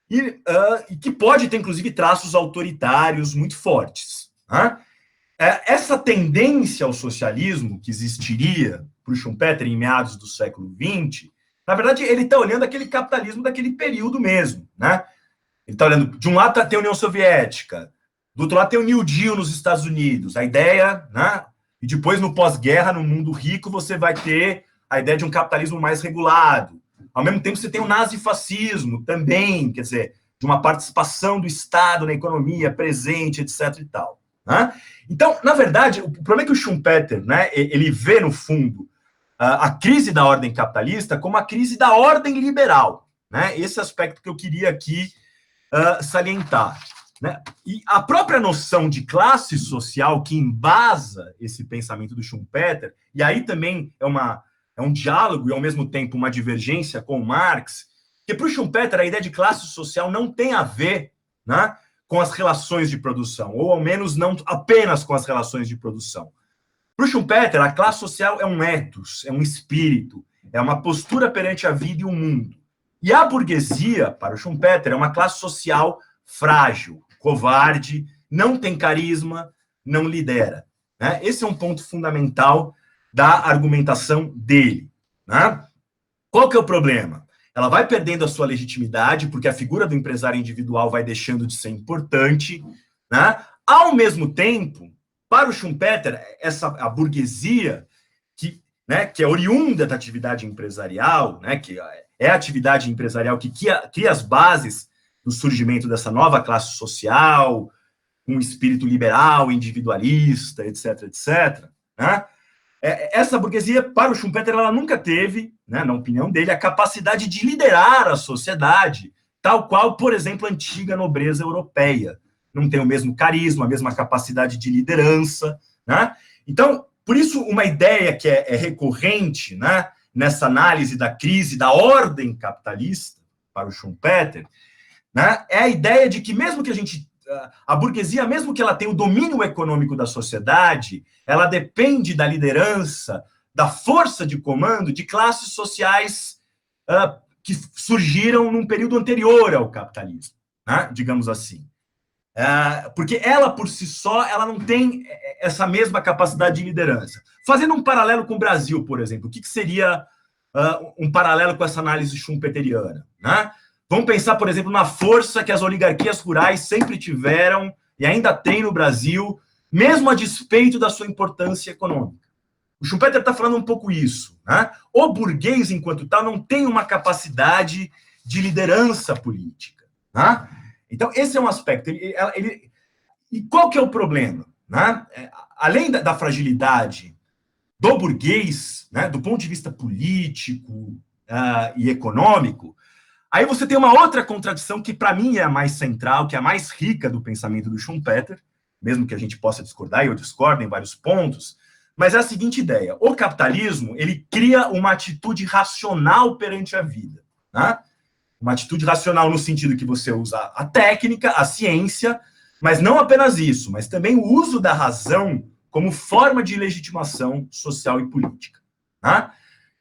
E que pode ter, inclusive, traços autoritários muito fortes. Né? Essa tendência ao socialismo que existiria para o Schumpeter em meados do século XX, na verdade, ele está olhando aquele capitalismo daquele período mesmo. Né? Ele está olhando, de um lado tem a União Soviética, do outro lado tem o New Deal nos Estados Unidos, a ideia, né? E depois, no pós-guerra, no mundo rico, você vai ter a ideia de um capitalismo mais regulado. Ao mesmo tempo, você tem o nazifascismo também, quer dizer, de uma participação do Estado na economia presente, etc. e tal. Né? Então, na verdade, o problema é que o Schumpeter, né, ele vê, no fundo, a crise da ordem capitalista como a crise da ordem liberal. Né? Esse aspecto que eu queria aqui salientar. Né? E a própria noção de classe social que embasa esse pensamento do Schumpeter, e aí também é um diálogo e, ao mesmo tempo, uma divergência com Marx, que para o Schumpeter a ideia de classe social não tem a ver, né, com as relações de produção, ou ao menos não apenas com as relações de produção. Para o Schumpeter, a classe social é um ethos, é um espírito, é uma postura perante a vida e o mundo. E a burguesia, para o Schumpeter, é uma classe social frágil, covarde, não tem carisma, não lidera. Né? Esse é um ponto fundamental da argumentação dele. Né? Qual que é o problema? Ela vai perdendo a sua legitimidade, porque a figura do empresário individual vai deixando de ser importante. Né? Ao mesmo tempo, para o Schumpeter, a burguesia, que é oriunda da atividade empresarial, né, que é a atividade empresarial que cria as bases do surgimento dessa nova classe social, um espírito liberal, individualista, etc., etc., né? Essa burguesia, para o Schumpeter, ela nunca teve, né, na opinião dele, a capacidade de liderar a sociedade, tal qual, por exemplo, a antiga nobreza europeia. Não tem o mesmo carisma, a mesma capacidade de liderança. Né? Então, por isso, uma ideia que é recorrente, né, nessa análise da crise da ordem capitalista, para o Schumpeter, né, é a ideia de que mesmo que a burguesia, mesmo que ela tenha o domínio econômico da sociedade, ela depende da liderança, da força de comando de classes sociais que surgiram num período anterior ao capitalismo, né, digamos assim. Porque ela, por si só, ela não tem essa mesma capacidade de liderança. Fazendo um paralelo com o Brasil, por exemplo, o que seria um paralelo com essa análise schumpeteriana, né? Vamos pensar, por exemplo, na força que as oligarquias rurais sempre tiveram e ainda tem no Brasil, mesmo a despeito da sua importância econômica. O Schumpeter está falando um pouco isso, né? O burguês, enquanto tal, não tem uma capacidade de liderança política, né? Então, esse é um aspecto. E qual que é o problema? Né? Além da fragilidade do burguês, né, do ponto de vista político e econômico, aí você tem uma outra contradição que, para mim, é a mais central, que é a mais rica do pensamento do Schumpeter, mesmo que a gente possa discordar, e eu discordo em vários pontos, mas é a seguinte ideia: o capitalismo, ele cria uma atitude racional perante a vida, né? Uma atitude racional no sentido que você usa a técnica, a ciência, mas não apenas isso, mas também o uso da razão como forma de legitimação social e política. Né?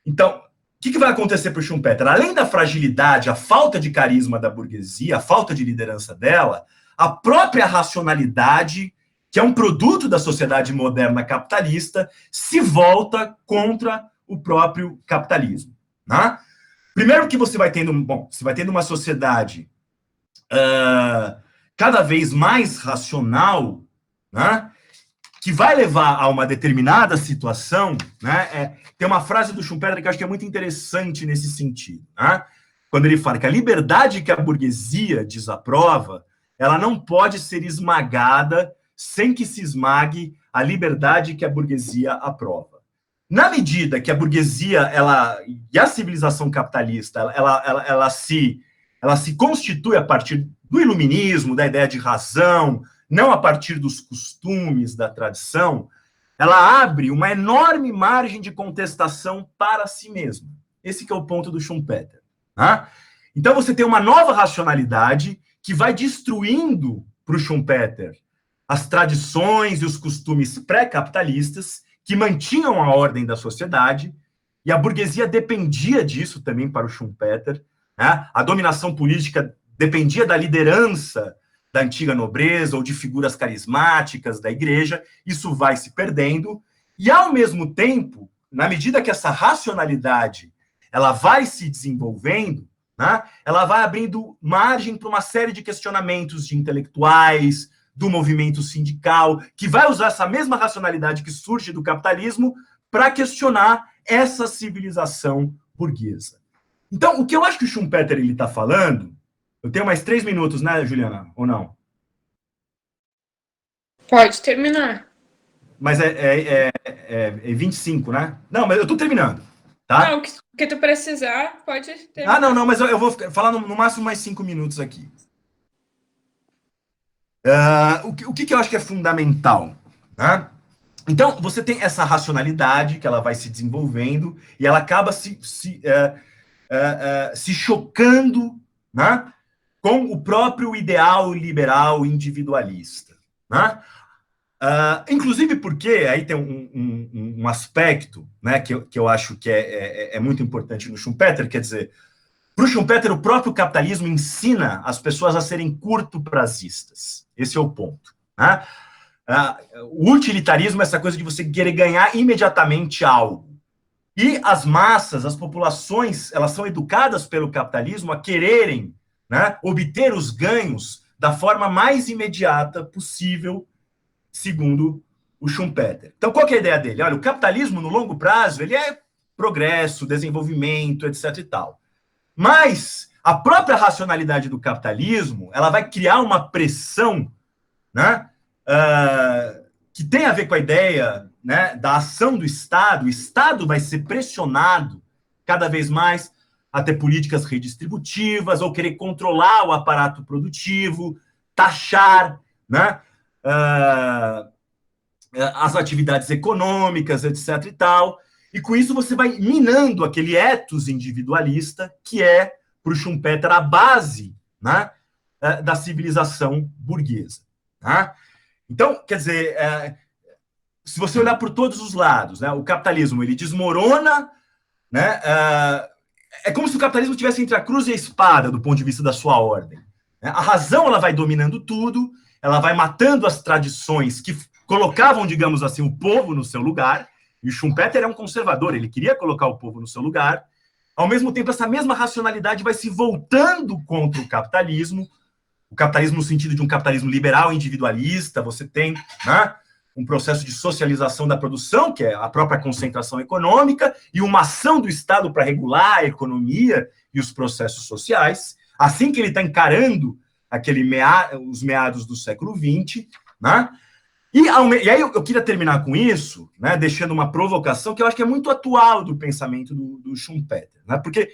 Então, o que vai acontecer para o Schumpeter? Além da fragilidade, a falta de carisma da burguesia, a falta de liderança dela, a própria racionalidade, que é um produto da sociedade moderna capitalista, se volta contra o próprio capitalismo. Né? Primeiro que você vai tendo uma sociedade cada vez mais racional, né, que vai levar a uma determinada situação, né? Tem uma frase do Schumpeter que eu acho que é muito interessante nesse sentido, né? Quando ele fala que a liberdade que a burguesia desaprova, ela não pode ser esmagada sem que se esmague a liberdade que a burguesia aprova. Na medida que a burguesia e a civilização capitalista ela se constitui a partir do iluminismo, da ideia de razão, não a partir dos costumes, da tradição, ela abre uma enorme margem de contestação para si mesma. Esse que é o ponto do Schumpeter. Né? Então você tem uma nova racionalidade que vai destruindo para o Schumpeter as tradições e os costumes pré-capitalistas que mantinham a ordem da sociedade, e a burguesia dependia disso também para o Schumpeter, né? A dominação política dependia da liderança da antiga nobreza ou de figuras carismáticas da igreja, isso vai se perdendo, e ao mesmo tempo, na medida que essa racionalidade ela vai se desenvolvendo, né, ela vai abrindo margem para uma série de questionamentos de intelectuais, do movimento sindical, que vai usar essa mesma racionalidade que surge do capitalismo para questionar essa civilização burguesa. Então, o que eu acho que o Schumpeter está falando, eu tenho mais 3 minutos, né, Juliana? Ou não? Pode terminar. Mas é 25, né? Não, mas eu estou terminando, tá? Não, o que tu precisar, pode terminar. Não, mas eu vou falar no máximo mais 5 minutos aqui. O que eu acho que é fundamental, né? Então, você tem essa racionalidade que ela vai se desenvolvendo e ela acaba se chocando, né, com o próprio ideal liberal individualista. Né? Inclusive porque aí tem um aspecto, né, que eu acho que é muito importante no Schumpeter, quer dizer, para o Schumpeter, o próprio capitalismo ensina as pessoas a serem curto-prazistas. Esse é o ponto. Né? O utilitarismo é essa coisa de você querer ganhar imediatamente algo. E as massas, as populações, elas são educadas pelo capitalismo a quererem, né, obter os ganhos da forma mais imediata possível, segundo o Schumpeter. Então, qual que é a ideia dele? Olha, o capitalismo, no longo prazo, ele é progresso, desenvolvimento, etc. e tal. Mas a própria racionalidade do capitalismo, ela vai criar uma pressão, né, que tem a ver com a ideia, né, da ação do Estado. O Estado vai ser pressionado cada vez mais a ter políticas redistributivas ou querer controlar o aparato produtivo, taxar, né, as atividades econômicas, etc. e tal. E com isso você vai minando aquele ethos individualista que é, para o Schumpeter, a base, né, da civilização burguesa. Né? Então, quer dizer, se você olhar por todos os lados, né, o capitalismo ele desmorona, né, é como se o capitalismo estivesse entre a cruz e a espada do ponto de vista da sua ordem. Né? A razão ela vai dominando tudo ela vai matando as tradições que colocavam, digamos assim, o povo no seu lugar, e o Schumpeter é um conservador, ele queria colocar o povo no seu lugar. Ao mesmo tempo, essa mesma racionalidade vai se voltando contra o capitalismo no sentido de um capitalismo liberal, individualista. Você tem, né, um processo de socialização da produção, que é a própria concentração econômica, e uma ação do Estado para regular a economia e os processos sociais, assim que ele está encarando os meados do século XX, né? E aí eu queria terminar com isso, né, deixando uma provocação que eu acho que é muito atual do pensamento do Schumpeter, né, porque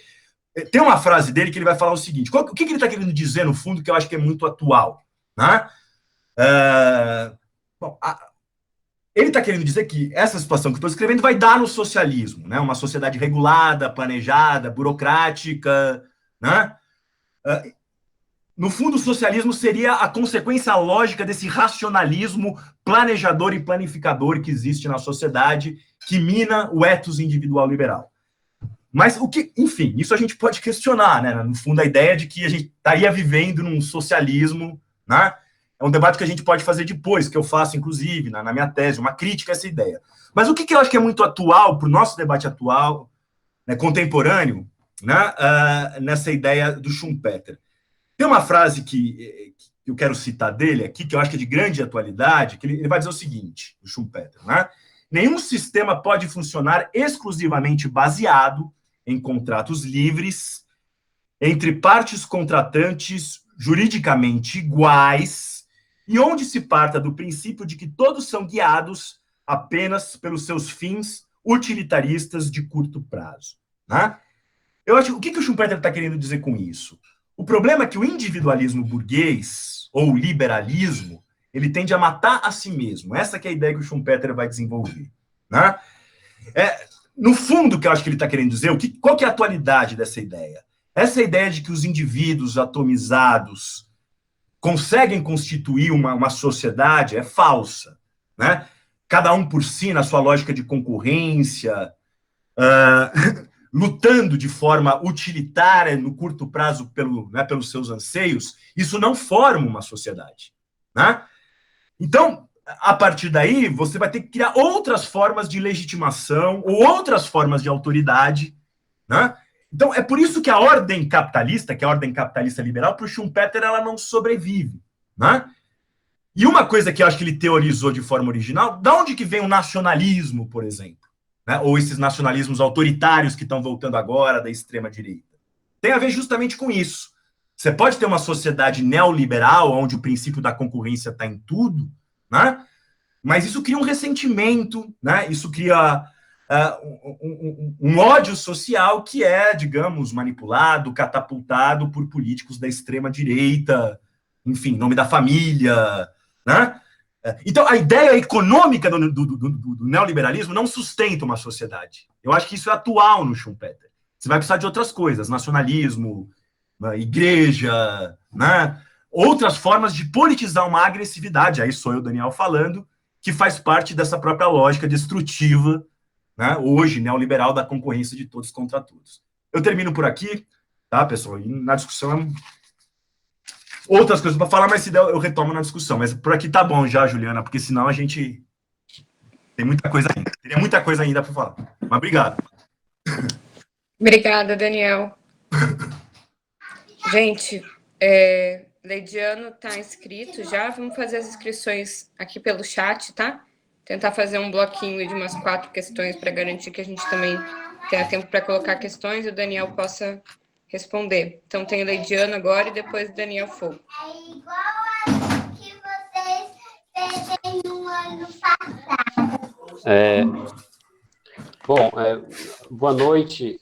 tem uma frase dele que ele vai falar o seguinte, o que ele está querendo dizer, no fundo, que eu acho que é muito atual, né? Bom, ele está querendo dizer que essa situação que eu estou escrevendo vai dar no socialismo, né? Uma sociedade regulada, planejada, burocrática, né? No fundo, o socialismo seria a consequência lógica desse racionalismo planejador e planificador que existe na sociedade, que mina o ethos individual liberal. Mas enfim, isso a gente pode questionar, né? No fundo, a ideia de que a gente estaria vivendo num socialismo, né? É um debate que a gente pode fazer depois, que eu faço, inclusive, na minha tese, uma crítica a essa ideia. Mas o que eu acho que é muito atual, para o nosso debate atual, né, contemporâneo, né, nessa ideia do Schumpeter? Tem uma frase que eu quero citar dele aqui, que eu acho que é de grande atualidade, que ele vai dizer o seguinte, o Schumpeter, né? Nenhum sistema pode funcionar exclusivamente baseado em contratos livres entre partes contratantes juridicamente iguais e onde se parta do princípio de que todos são guiados apenas pelos seus fins utilitaristas de curto prazo, né? Eu acho, o que o Schumpeter está querendo dizer com isso? O problema é que o individualismo burguês, ou liberalismo, ele tende a matar a si mesmo. Essa que é a ideia que o Schumpeter vai desenvolver, né? No fundo, o que eu acho que ele está querendo dizer, qual que é a atualidade dessa ideia? Essa ideia de que os indivíduos atomizados conseguem constituir uma sociedade é falsa, né? Cada um por si, na sua lógica de concorrência, lutando de forma utilitária no curto prazo pelos seus anseios, isso não forma uma sociedade, né? Então, a partir daí, você vai ter que criar outras formas de legitimação ou outras formas de autoridade, né? Então, é por isso que a ordem capitalista, que é a ordem capitalista liberal, para o Schumpeter, ela não sobrevive, né? E uma coisa que eu acho que ele teorizou de forma original, de onde que vem o nacionalismo, por exemplo? Né? Ou esses nacionalismos autoritários que estão voltando agora da extrema-direita. Tem a ver justamente com isso. Você pode ter uma sociedade neoliberal, onde o princípio da concorrência está em tudo, né? Mas isso cria um ressentimento, né? Isso cria um ódio social que é, digamos, manipulado, catapultado por políticos da extrema-direita, enfim, em nome da família, né? Então, a ideia econômica do neoliberalismo não sustenta uma sociedade. Eu acho que isso é atual no Schumpeter. Você vai precisar de outras coisas, nacionalismo, igreja, né? Outras formas de politizar uma agressividade, aí sou eu, Daniel, falando, que faz parte dessa própria lógica destrutiva, né, hoje, neoliberal, da concorrência de todos contra todos. Eu termino por aqui, tá, pessoal? E na discussão, outras coisas para falar, mas se der, eu retomo na discussão. Mas por aqui tá bom já, Juliana, porque senão a gente tem muita coisa ainda. Teria muita coisa ainda para falar. Mas obrigado. Obrigada, Daniel. Gente, Leidiano está inscrito já. Vamos fazer as inscrições aqui pelo chat, tá? Tentar fazer um bloquinho de umas 4 questões para garantir que a gente também tenha tempo para colocar questões e o Daniel possa responder. Então, tem o Leidiano agora e depois o Daniel Fogo. É igual a que vocês fazem no ano passado. Boa noite.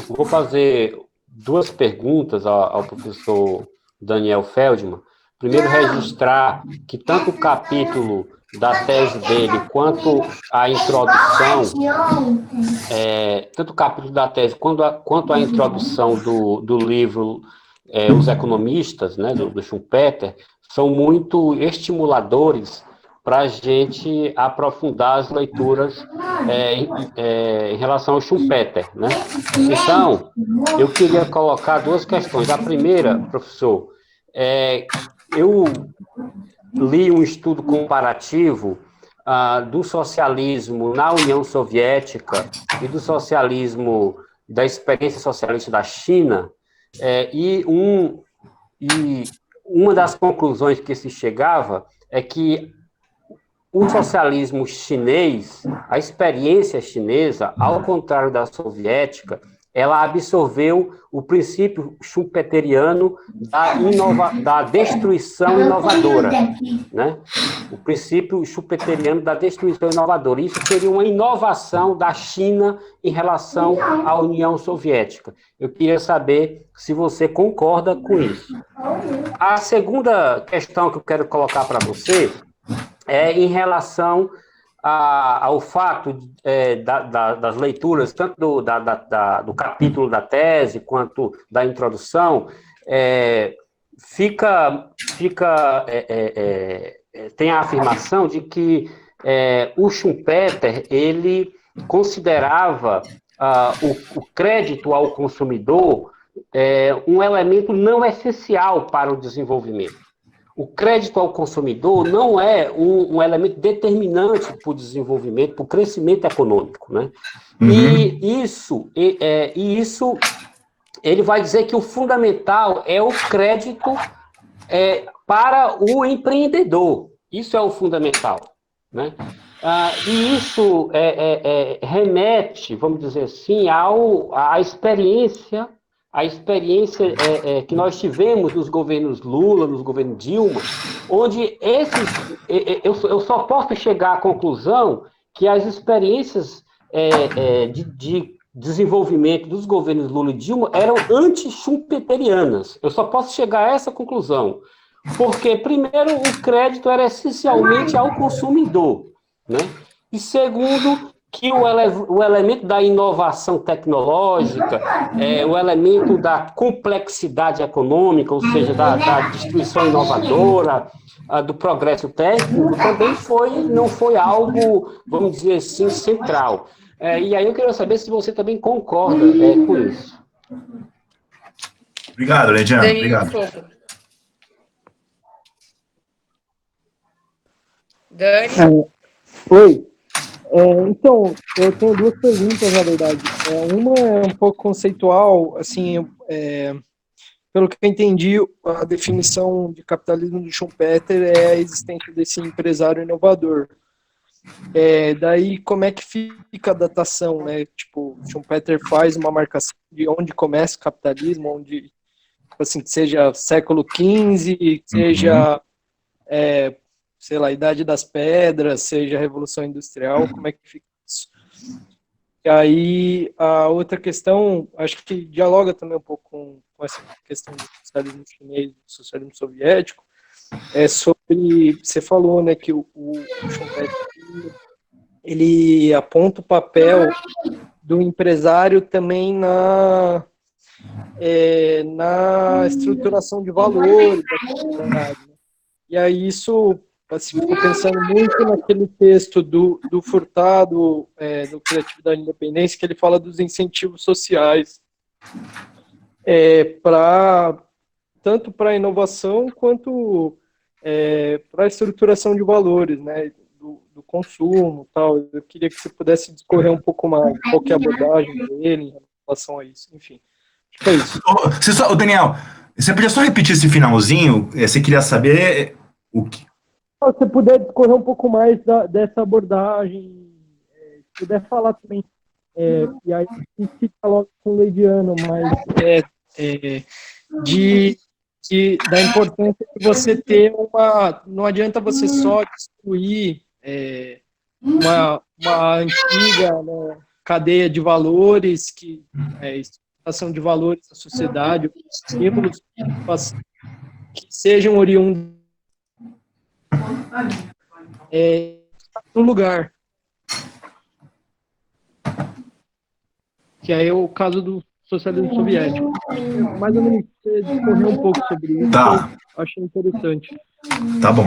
Vou fazer 2 perguntas ao professor Daniel Feldman. Primeiro, registrar que tanto o capítulo da tese dele quanto a introdução, tanto o capítulo da tese quanto a introdução do livro Os Economistas, né, do Schumpeter, são muito estimuladores para a gente aprofundar as leituras em relação ao Schumpeter, né? Então, eu queria colocar 2 questões. A primeira, professor, li um estudo comparativo do socialismo na União Soviética e do socialismo, da experiência socialista da China, e uma das conclusões que se chegava é que o socialismo chinês, a experiência chinesa, ao contrário da soviética, ela absorveu o princípio schumpeteriano da destruição inovadora, né? O princípio schumpeteriano da destruição inovadora. Isso seria uma inovação da China em relação à União Soviética. Eu queria saber se você concorda com isso. A segunda questão que eu quero colocar para você é em relação ao fato das leituras, tanto do capítulo da tese, quanto da introdução, tem a afirmação de que o Schumpeter, ele considerava o crédito ao consumidor um elemento não essencial para o desenvolvimento. O crédito ao consumidor não é um elemento determinante para o desenvolvimento, para o crescimento econômico, né? Uhum. E isso, ele vai dizer que o fundamental é o crédito para o empreendedor. Isso é o fundamental, né? E isso remete, vamos dizer assim, à experiência que nós tivemos nos governos Lula, nos governos Dilma, onde eu só posso chegar à conclusão que as experiências de desenvolvimento dos governos Lula e Dilma eram anti-schumpeterianas. Eu só posso chegar a essa conclusão, porque, primeiro, o crédito era essencialmente ao consumidor, né? E, segundo, que o elemento da inovação tecnológica, o elemento da complexidade econômica, ou seja, da destruição inovadora, do progresso técnico, também não foi algo, vamos dizer assim, central. E aí eu queria saber se você também concorda com isso. Obrigado, Leidiano. Obrigado. Dani? Oi. Então, eu tenho duas perguntas, na verdade. Uma é um pouco conceitual, assim, pelo que eu entendi, a definição de capitalismo do Schumpeter é a existência desse empresário inovador. Daí, como é que fica a datação, né? Tipo, Schumpeter faz uma marcação de onde começa o capitalismo, onde, assim, seja século XV, seja... sei lá, Idade das Pedras, seja Revolução Industrial, como é que fica isso? E aí, a outra questão, acho que dialoga também um pouco com essa questão do socialismo chinês, do socialismo soviético, sobre, você falou, né, que o Schumpeter, ele aponta o papel do empresário também na estruturação de valores da sociedade, né? E aí isso... Assim, fico pensando muito naquele texto do Furtado, do Criatividade e Independência, que ele fala dos incentivos sociais, tanto para a inovação quanto para a estruturação de valores, né, do consumo, tal. Eu queria que você pudesse discorrer um pouco mais qual que é a abordagem dele em relação a isso, enfim. Acho que é isso. Daniel, você podia só repetir esse finalzinho? Você queria saber o que... Se você puder discorrer um pouco mais dessa abordagem, se puder falar também, e aí se fica logo com o Leidiano, mas da importância de você ter não adianta você só destruir uma antiga, né, cadeia de valores, que estruturação de valores da sociedade, símbolos que sejam oriundos no lugar. Que aí é o caso do socialismo soviético. Mais ou menos, você discorreu um pouco sobre isso. Tá. Eu achei interessante. Tá bom.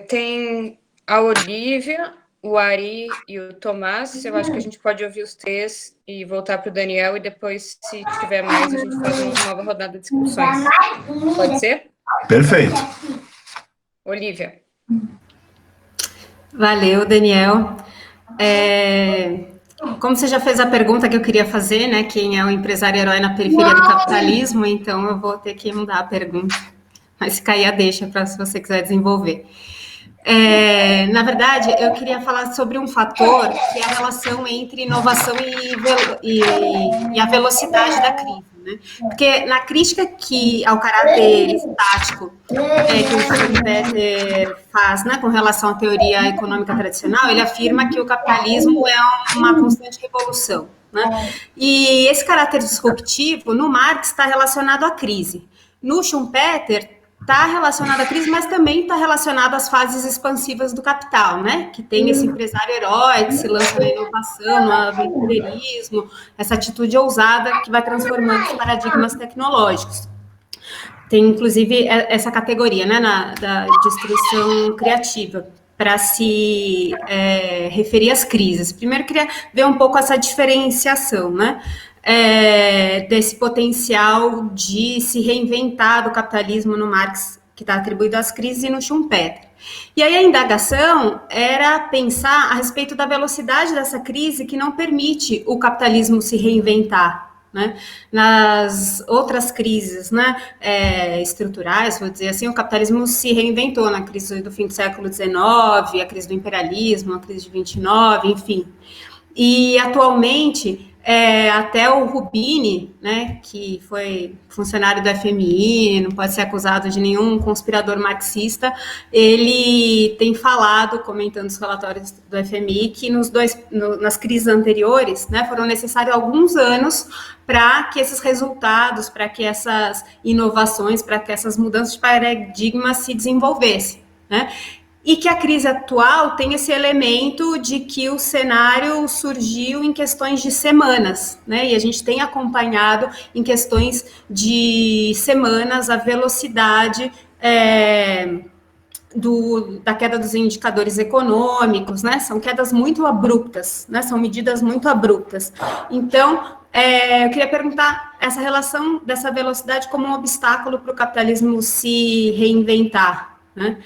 Tem a Olivia, o Ari e o Tomás. Eu acho que a gente pode ouvir os três e voltar para o Daniel, e depois, se tiver mais, a gente faz uma nova rodada de discussões. Pode ser? Perfeito. Olivia. Valeu, Daniel. Como você já fez a pergunta que eu queria fazer, né? Quem é o empresário herói na periferia do capitalismo? Então eu vou ter que mudar a pergunta. Mas se cair, deixa para se você quiser desenvolver. Na verdade, eu queria falar sobre um fator que é a relação entre inovação e a velocidade da crise, né? Porque na crítica ao caráter estático que o Schumpeter faz, né, com relação à teoria econômica tradicional, ele afirma que o capitalismo é uma constante revolução, né? E esse caráter disruptivo, no Marx, está relacionado à crise. No Schumpeter, está relacionado à crise, mas também está relacionado às fases expansivas do capital, né? Que tem esse empresário herói que se lança na inovação, no aventureirismo, essa atitude ousada que vai transformando os paradigmas tecnológicos. Tem, inclusive, essa categoria, né, da destruição criativa, para se referir às crises. Primeiro, queria ver um pouco essa diferenciação, né? Desse potencial de se reinventar do capitalismo no Marx, que está atribuído às crises, e no Schumpeter. E aí a indagação era pensar a respeito da velocidade dessa crise que não permite o capitalismo se reinventar, né? Nas outras crises, né, estruturais, vou dizer assim, o capitalismo se reinventou na crise do fim do século XIX, a crise do imperialismo, a crise de 29, enfim. E atualmente, até o Rubini, né, que foi funcionário do FMI, não pode ser acusado de nenhum conspirador marxista, ele tem falado, comentando os relatórios do FMI, que nas crises anteriores, né, foram necessários alguns anos para que esses resultados, para que essas inovações, para que essas mudanças de paradigma se desenvolvessem, né? E que a crise atual tem esse elemento de que o cenário surgiu em questões de semanas, né? E a gente tem acompanhado em questões de semanas a velocidade da queda dos indicadores econômicos, né? São quedas muito abruptas, né? São medidas muito abruptas. Então, eu queria perguntar essa relação dessa velocidade como um obstáculo para o capitalismo se reinventar, né?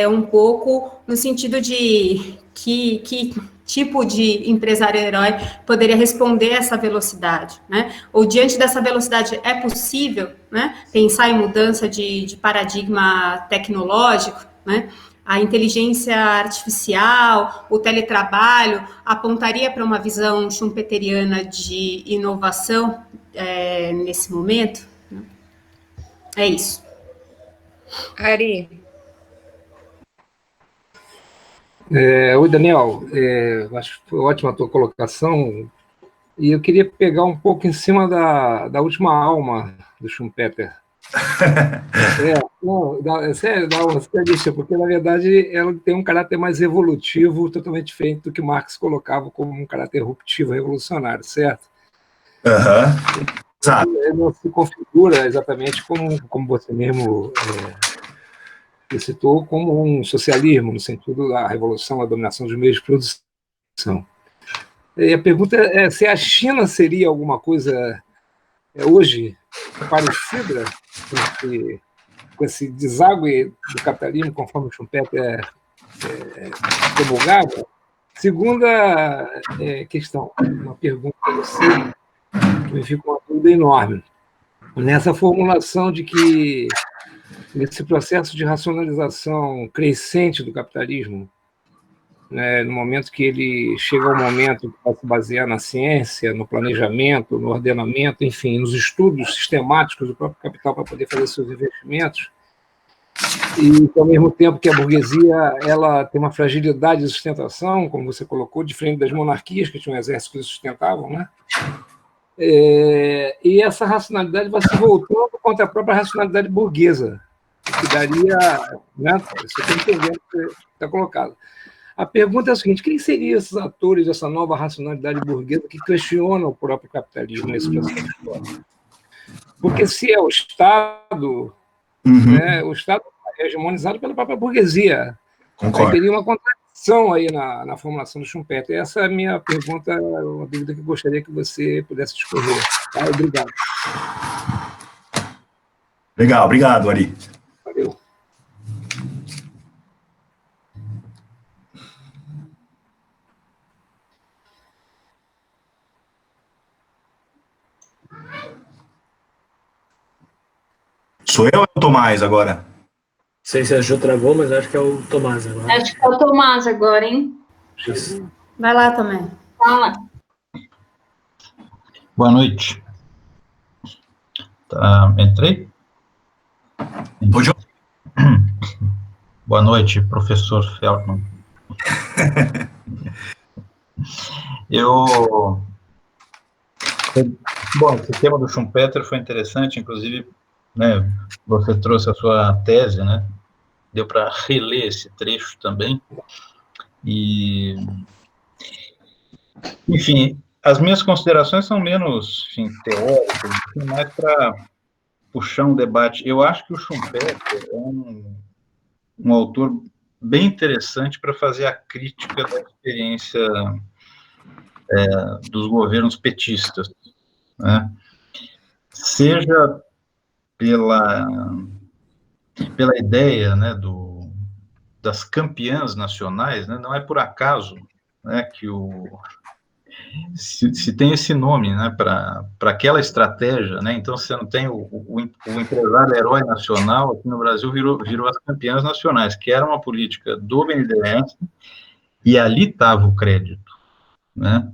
Um pouco no sentido de que tipo de empresário herói poderia responder a essa velocidade, né? Ou diante dessa velocidade é possível, né, pensar em mudança de paradigma tecnológico, né? A inteligência artificial, o teletrabalho apontaria para uma visão schumpeteriana de inovação nesse momento? É isso. Ari. Oi, Daniel. Acho que foi ótima a tua colocação. E eu queria pegar um pouco em cima da última alma do Schumpeter. Sério, da alma socialista, porque, na verdade, ela tem um caráter mais evolutivo, totalmente diferente do que Marx colocava como um caráter ruptivo, revolucionário, certo? Exato. Ele não se configura exatamente como você mesmo citou, como um socialismo, no sentido da revolução, a dominação dos meios de produção. E a pergunta é se a China seria alguma coisa hoje parecida com esse deságue do capitalismo, conforme o Schumpeter promulgava. Segunda questão, uma pergunta para você, que me fica uma dúvida enorme. Nessa formulação de que nesse processo de racionalização crescente do capitalismo, né, no momento que ele chega ao momento que vai se basear na ciência, no planejamento, no ordenamento, enfim, nos estudos sistemáticos do próprio capital para poder fazer seus investimentos, e ao mesmo tempo que a burguesia ela tem uma fragilidade de sustentação, como você colocou, diferente das monarquias, que tinham um exército que sustentavam, né? E essa racionalidade vai se voltando contra a própria racionalidade burguesa, que daria, né, você está entendendo o que está colocado. A pergunta é a seguinte: quem seriam esses atores dessa nova racionalidade burguesa que questionam o próprio capitalismo nesse processo histórico? Porque se é o Estado, né, o Estado é hegemonizado pela própria burguesia. Aí teria uma contradição aí na formulação do Schumpeter. Essa é a minha pergunta, uma dúvida que eu gostaria que você pudesse discorrer. Tá? Obrigado. Legal, obrigado, Ari. Valeu. Sou eu ou é o Tomás agora? Não sei se a Ju travou, mas acho que é o Tomás agora. Acho que é o Tomás agora, hein? Isso. Vai lá também. Fala. Boa noite. Tá, entrei? Hoje Boa noite, professor Feldman. Bom, esse tema do Schumpeter foi interessante, inclusive, né, você trouxe a sua tese, né, deu para reler esse trecho também, e, enfim, as minhas considerações são menos, enfim, teóricas, mais para puxar um debate. Eu acho que o Schumpeter é um autor bem interessante para fazer a crítica da experiência dos governos petistas, né? Seja pela ideia, né, das campeãs nacionais, né? Não é por acaso, né, que se tem esse nome, né, para aquela estratégia, né? Então você não tem o empresário herói nacional, aqui no Brasil virou as campeãs nacionais, que era uma política do BNDES, e ali estava o crédito, né?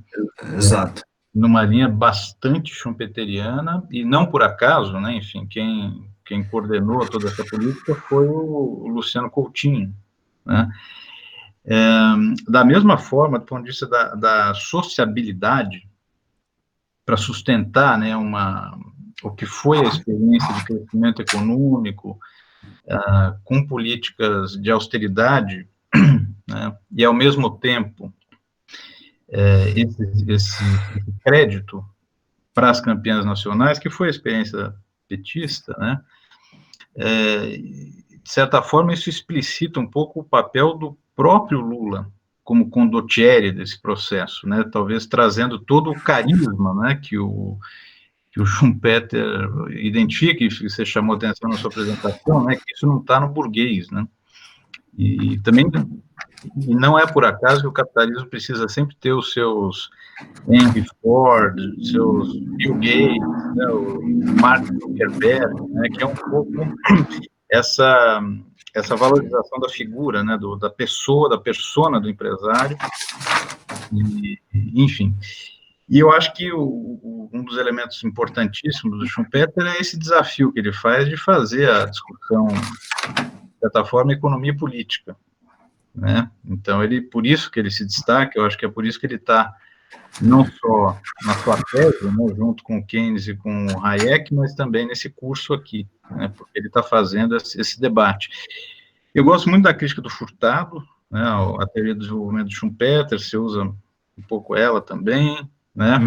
Exato. Numa linha bastante schumpeteriana, e não por acaso, né, enfim, quem coordenou toda essa política foi o Luciano Coutinho, né? Da mesma forma, do ponto de vista da sociabilidade, para sustentar, né, o que foi a experiência de crescimento econômico, com políticas de austeridade, né, e ao mesmo tempo esse crédito para as campeãs nacionais, que foi a experiência petista, né, de certa forma isso explicita um pouco o papel do próprio Lula como condottiere desse processo, né, talvez trazendo todo o carisma, né, que o Schumpeter identifica, e você chamou atenção na sua apresentação, né, que isso não está no burguês, né, e também não é por acaso que o capitalismo precisa sempre ter os seus Henry Ford, seus Bill Gates, né, o Mark Zuckerberg, né, que é um pouco essa valorização da figura, né, da pessoa, da persona do empresário, enfim. E eu acho que um dos elementos importantíssimos do Schumpeter é esse desafio que ele faz de fazer a discussão, de certa forma, economia e política, né? Então, por isso que ele se destaca, eu acho que é por isso que ele está não só na sua tese, né, junto com o Keynes e com o Hayek, mas também nesse curso aqui, né, porque ele está fazendo esse debate. Eu gosto muito da crítica do Furtado, né, a teoria do desenvolvimento do Schumpeter, você usa um pouco ela também, né,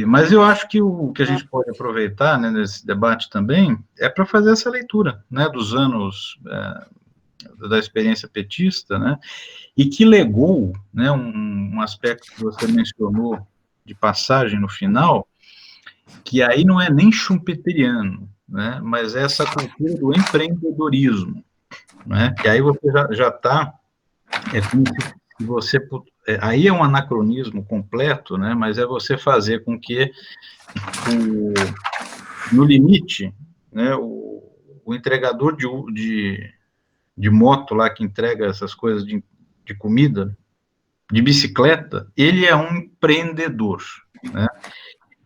mas eu acho que o que a gente pode aproveitar, né, nesse debate também é para fazer essa leitura, né, dos anos da experiência petista, né, e que legou, né, um aspecto que você mencionou de passagem no final, que aí não é nem schumpeteriano, né, mas é essa cultura do empreendedorismo, né, que aí você já está, como se você, aí é um anacronismo completo, né, mas é você fazer com que, no limite, né, o entregador de moto lá, que entrega essas coisas de comida, de bicicleta, ele é um empreendedor, né?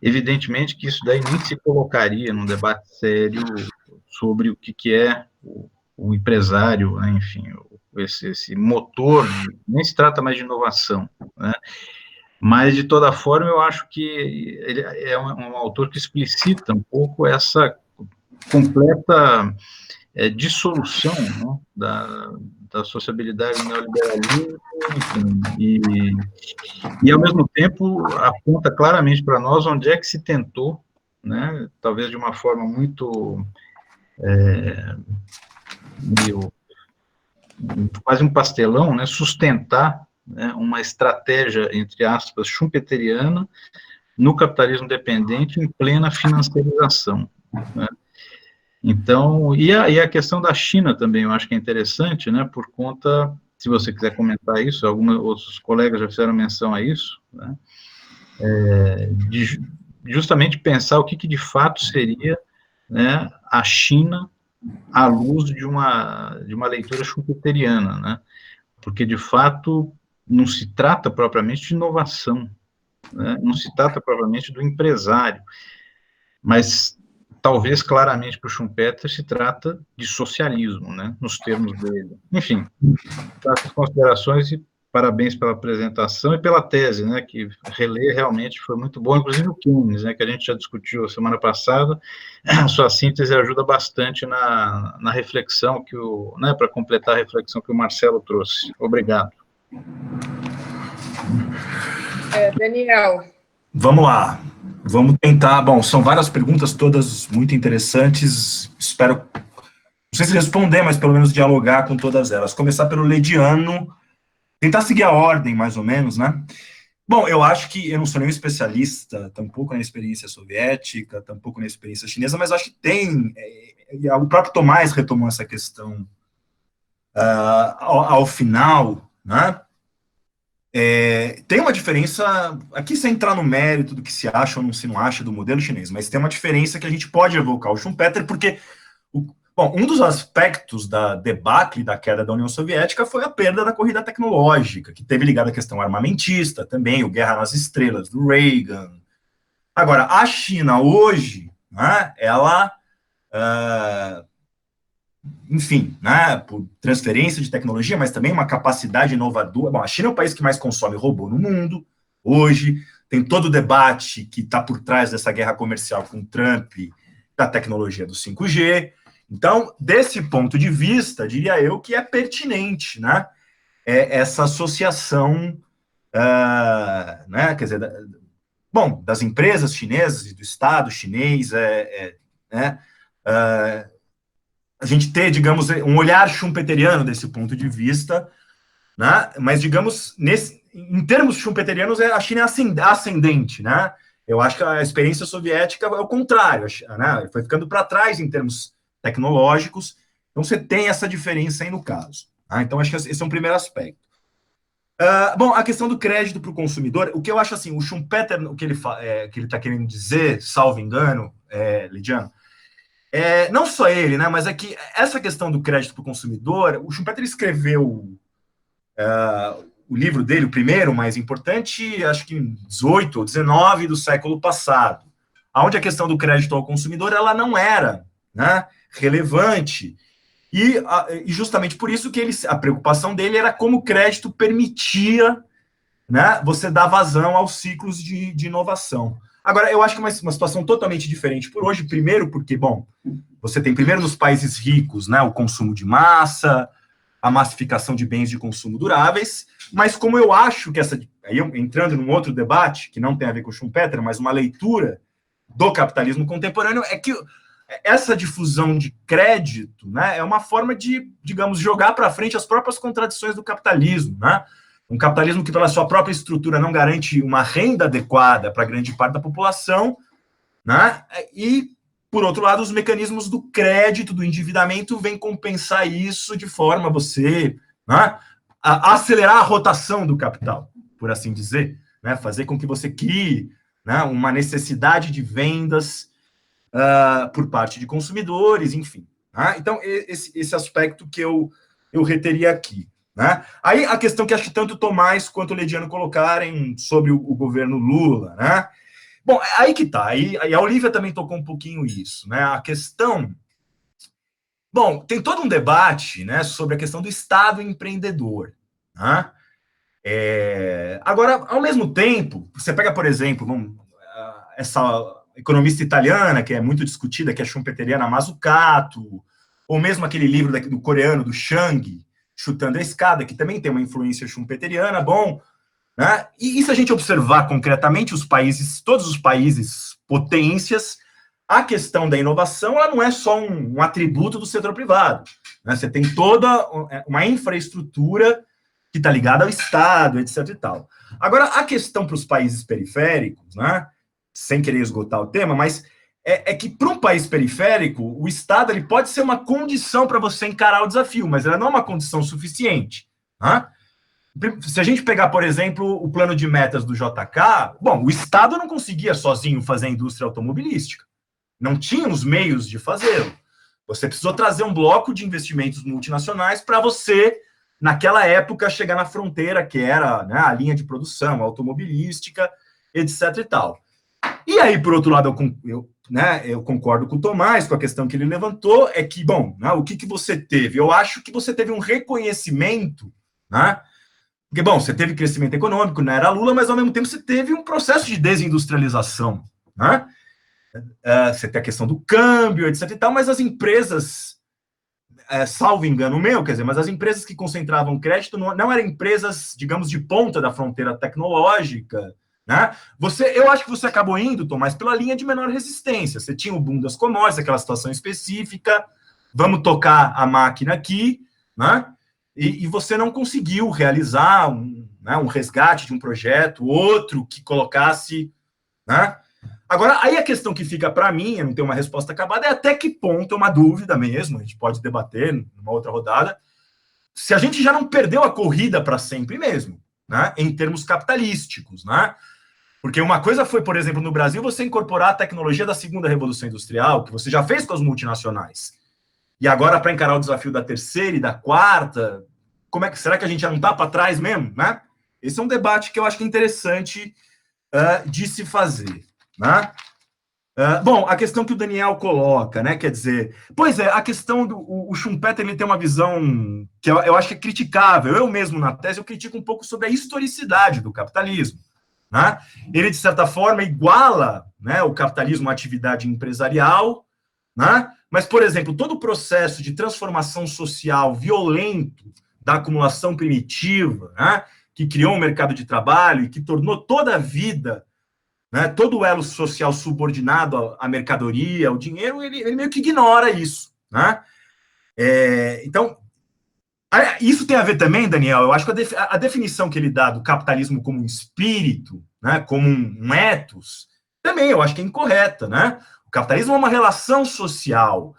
Evidentemente que isso daí nem se colocaria num debate sério sobre o que é o empresário, né? Enfim, esse motor, nem se trata mais de inovação, né? Mas, de toda forma, eu acho que ele é um autor que explicita um pouco essa completa dissolução, né, da sociabilidade do neoliberalismo, enfim, e ao mesmo tempo aponta claramente para nós onde é que se tentou, né, talvez de uma forma muito quase um pastelão, né, sustentar, né, uma estratégia, entre aspas, schumpeteriana no capitalismo dependente em plena financiarização, né. Então, e a questão da China também, eu acho que é interessante, né, por conta, se você quiser comentar isso, alguns outros colegas já fizeram menção a isso, né, de justamente pensar o que de fato seria, né, a China à luz de uma leitura schumpeteriana, né? Porque, de fato, não se trata propriamente de inovação, né? Não se trata propriamente do empresário, mas talvez claramente para o Schumpeter se trata de socialismo, né? Nos termos dele. Enfim, essas considerações e parabéns pela apresentação e pela tese, né? Que reler realmente foi muito bom, inclusive o Keynes, né? Que a gente já discutiu semana passada. A sua síntese ajuda bastante na reflexão né? Para completar a reflexão que o Marcelo trouxe. Obrigado. Daniel. Vamos lá. Vamos tentar. Bom, são várias perguntas, todas muito interessantes. Espero, não sei se responder, mas pelo menos dialogar com todas elas. Começar pelo Lediano, tentar seguir a ordem, mais ou menos, né? Bom, eu acho que eu não sou nenhum especialista, tampouco na experiência soviética, tampouco na experiência chinesa, mas acho que tem. O próprio Tomás retomou essa questão ao final, né? Tem uma diferença, aqui sem entrar no mérito do que se acha ou não se não acha do modelo chinês, mas tem uma diferença que a gente pode evocar o Schumpeter, porque, um dos aspectos da debacle da queda da União Soviética foi a perda da corrida tecnológica, que teve ligada à questão armamentista também, o Guerra nas Estrelas, do Reagan. Agora, a China hoje, né, ela... enfim, né, por transferência de tecnologia, mas também uma capacidade inovadora. Bom, a China é o país que mais consome robô no mundo, hoje, tem todo o debate que está por trás dessa guerra comercial com Trump, da tecnologia do 5G. Então, desse ponto de vista, diria eu que é pertinente, né, essa associação, né, quer dizer, das empresas chinesas e do Estado chinês, né, a gente ter, digamos, um olhar schumpeteriano desse ponto de vista, né? Mas, digamos, em termos schumpeterianos, a China é ascendente, né? Eu acho que a experiência soviética é o contrário, né? Foi ficando para trás em termos tecnológicos, então você tem essa diferença aí no caso. Tá? Então, acho que esse é um primeiro aspecto. Bom, a questão do crédito para o consumidor, o que eu acho assim, o Schumpeter, o que ele está querendo dizer, salvo engano, Lidiano, não só ele, né, mas é que essa questão do crédito para o consumidor, o Schumpeter escreveu o livro dele, o primeiro, mais importante, acho que em 18 ou 19 do século passado, onde a questão do crédito ao consumidor ela não era, né, relevante, e justamente por isso que a preocupação dele era como o crédito permitia, né, você dar vazão aos ciclos de inovação. Agora, eu acho que é uma situação totalmente diferente por hoje, primeiro porque, bom, você tem primeiro nos países ricos, né, o consumo de massa, a massificação de bens de consumo duráveis, mas como eu acho que aí entrando num outro debate, que não tem a ver com o Schumpeter, mas uma leitura do capitalismo contemporâneo, é que essa difusão de crédito, né, é uma forma de, digamos, jogar para frente as próprias contradições do capitalismo, né? Um capitalismo que, pela sua própria estrutura, não garante uma renda adequada para grande parte da população, né? E, por outro lado, os mecanismos do crédito, do endividamento, vêm compensar isso de forma a você, né, a acelerar a rotação do capital, por assim dizer, né? Fazer com que você crie, né, uma necessidade de vendas por parte de consumidores, enfim. Né? Então, esse aspecto que eu reteria aqui. Né? Aí a questão que acho que tanto o Tomás quanto o Lediano colocarem sobre o governo Lula, né? Bom, aí que tá, aí a Olivia também tocou um pouquinho isso, né? A questão... Bom, tem todo um debate, né, sobre a questão do Estado empreendedor, né? Agora, ao mesmo tempo, você pega, por exemplo, essa economista italiana, que é muito discutida, que é schumpeteriana, Mazzucato, ou mesmo aquele livro do coreano, do Chang, Chutando a Escada, que também tem uma influência schumpeteriana, bom, né? E se a gente observar concretamente todos os países potências, a questão da inovação ela não é só um atributo do setor privado, né? Você tem toda uma infraestrutura que está ligada ao Estado, etc. e tal. Agora, a questão para os países periféricos, né? Sem querer esgotar o tema, mas é que para um país periférico, o Estado ele pode ser uma condição para você encarar o desafio, mas ela não é uma condição suficiente. Né? Se a gente pegar, por exemplo, o plano de metas do JK, bom, o Estado não conseguia sozinho fazer a indústria automobilística. não tinha os meios de fazê-lo. Você precisou trazer um bloco de investimentos multinacionais para você, naquela época, chegar na fronteira, que era, né, a linha de produção automobilística, etc. e tal. E aí, por outro lado, eu concordo com o Tomás, com a questão que ele levantou, é que, bom, né, o que você teve? Eu acho que você teve um reconhecimento, né? Porque, bom, você teve crescimento econômico na era Lula, mas, ao mesmo tempo, você teve um processo de desindustrialização, né? Você tem a questão do câmbio, etc. e tal, mas as empresas, salvo engano meu, quer dizer, mas as empresas que concentravam crédito não eram empresas, digamos, de ponta da fronteira tecnológica, né? Eu acho que você acabou indo, Tomás, pela linha de menor resistência. Você tinha o boom das commodities, aquela situação específica, vamos tocar a máquina aqui, né? E você não conseguiu realizar um resgate de um projeto, outro que colocasse, né? Agora, aí a questão que fica para mim, eu não tenho uma resposta acabada, é até que ponto, é uma dúvida mesmo, a gente pode debater numa outra rodada, se a gente já não perdeu a corrida para sempre mesmo, né? Em termos capitalísticos, né? Porque uma coisa foi, por exemplo, no Brasil, você incorporar a tecnologia da segunda revolução industrial, que você já fez com as multinacionais. E agora, para encarar o desafio da terceira e da quarta, será que a gente já não está para trás mesmo, né? Esse é um debate que eu acho que é interessante de se fazer, né? Bom, a questão que o Daniel coloca, né? Quer dizer, pois é, a questão o Schumpeter, ele tem uma visão que eu acho que é criticável. Eu mesmo, na tese, eu critico um pouco sobre a historicidade do capitalismo, né? Ele, de certa forma, iguala, né, o capitalismo à atividade empresarial, né? Mas, por exemplo, todo o processo de transformação social violento da acumulação primitiva, né, que criou um mercado de trabalho e que tornou toda a vida, né, todo o elo social subordinado à mercadoria, ao dinheiro, ele meio que ignora isso, né? Então, isso tem a ver também, Daniel, eu acho que a definição que ele dá do capitalismo como um espírito, né, como um ethos, também eu acho que é incorreta, né? O capitalismo é uma relação social,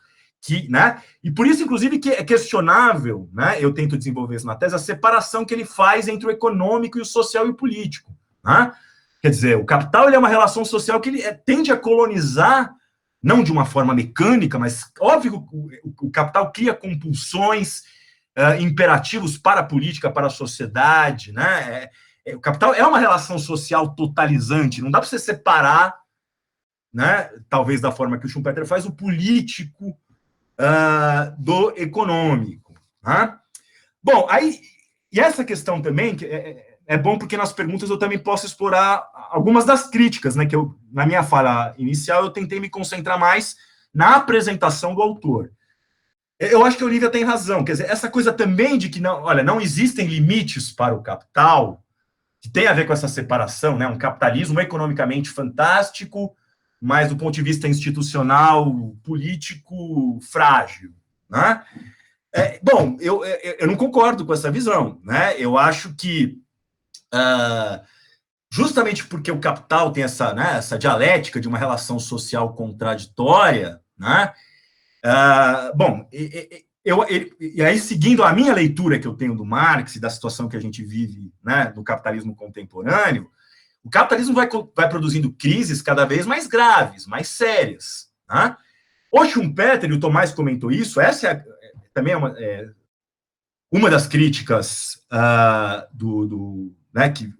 né? E por isso, inclusive, que é questionável, né? Eu tento desenvolver isso na tese, a separação que ele faz entre o econômico e o social e o político, né? Quer dizer, o capital ele é uma relação social que ele tende a colonizar, não de uma forma mecânica, mas óbvio que o capital cria compulsões, imperativos para a política, para a sociedade, né? O capital é uma relação social totalizante, não dá para você separar, né, talvez da forma que o Schumpeter faz, o político do econômico, né? Bom, aí, e essa questão também, que é bom porque nas perguntas eu também posso explorar algumas das críticas, né, que na minha fala inicial, eu tentei me concentrar mais na apresentação do autor. Eu acho que a Olivia tem razão, quer dizer, essa coisa também de que, não existem limites para o capital, que tem a ver com essa separação, né, um capitalismo economicamente fantástico, mas do ponto de vista institucional, político, frágil, né? Bom, eu não concordo com essa visão, né? Eu acho que, justamente porque o capital tem essa dialética de uma relação social contraditória, né? Bom, e aí, seguindo a minha leitura que eu tenho do Marx e da situação que a gente vive, né, no capitalismo contemporâneo, o capitalismo vai produzindo crises cada vez mais graves, mais sérias, né? O Schumpeter, e o Tomás comentou isso, essa também é uma das críticas né, que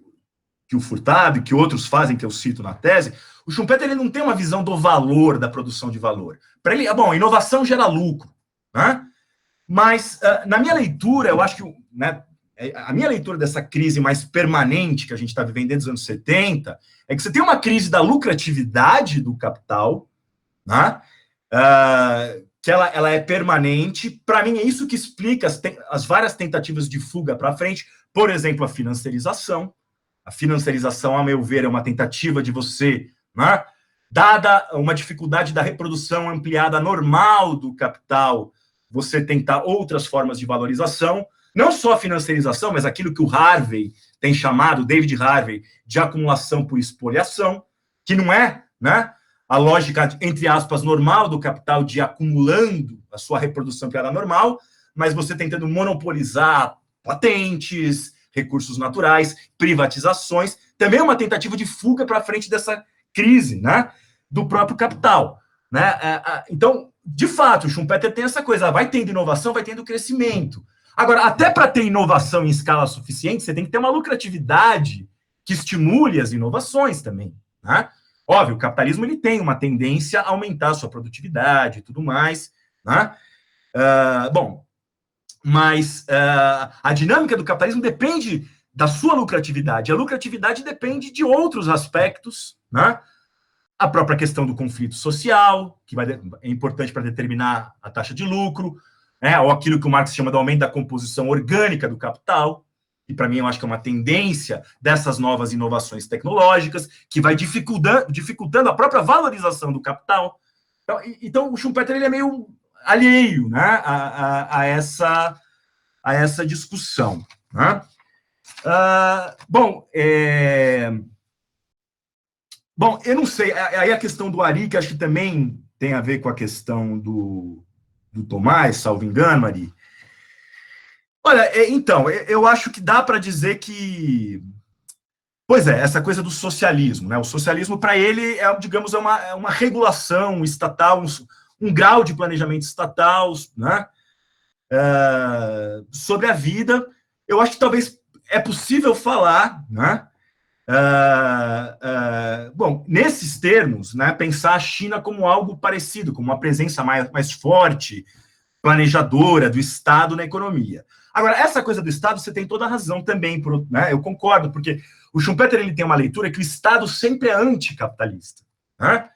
o Furtado e que outros fazem, que eu cito na tese. O Schumpeter ele não tem uma visão do valor, da produção de valor. Para ele, bom, a inovação gera lucro, né? Mas, na minha leitura, eu acho que, né, a minha leitura dessa crise mais permanente que a gente está vivendo desde os anos 70 é que você tem uma crise da lucratividade do capital, né? Que ela é permanente. Para mim, é isso que explica as várias tentativas de fuga para frente. Por exemplo, a financiarização. A financiarização, a meu ver, é uma tentativa de você, né, dada uma dificuldade da reprodução ampliada normal do capital, você tentar outras formas de valorização, não só a financiarização, mas aquilo que o Harvey tem chamado, David Harvey, de acumulação por espoliação, que não é, né, a lógica, entre aspas, normal do capital de acumulando a sua reprodução ampliada normal, mas você tentando monopolizar patentes, recursos naturais, privatizações, também é uma tentativa de fuga para frente dessa crise, né, do próprio capital, né? Então, de fato, o Schumpeter tem essa coisa, vai tendo inovação, vai tendo crescimento. Agora, até para ter inovação em escala suficiente, você tem que ter uma lucratividade que estimule as inovações também, né? Óbvio, o capitalismo ele tem uma tendência a aumentar a sua produtividade e tudo mais, né? Mas a dinâmica do capitalismo depende da sua lucratividade. A lucratividade depende de outros aspectos, né? A própria questão do conflito social, que é importante para determinar a taxa de lucro, né? Ou aquilo que o Marx chama de aumento da composição orgânica do capital, e para mim eu acho que é uma tendência dessas novas inovações tecnológicas, que vai dificultando a própria valorização do capital. Então o Schumpeter ele é meio alheio, né, a essa discussão, né? Bom, eu não sei, aí a questão do Ari, que acho que também tem a ver com a questão do Tomás, salvo engano, Ari. Olha, então, eu acho que dá para dizer que, pois é, essa coisa do socialismo, né? O socialismo, para ele, digamos, é uma regulação estatal, um grau de planejamento estatal, né? Sobre a vida. Eu acho que talvez é possível falar, né? Bom, nesses termos, né, pensar a China como algo parecido, como uma presença mais forte, planejadora do Estado na economia. Agora, essa coisa do Estado, você tem toda a razão também, né, eu concordo, porque o Schumpeter ele tem uma leitura que o Estado sempre é anticapitalista, né,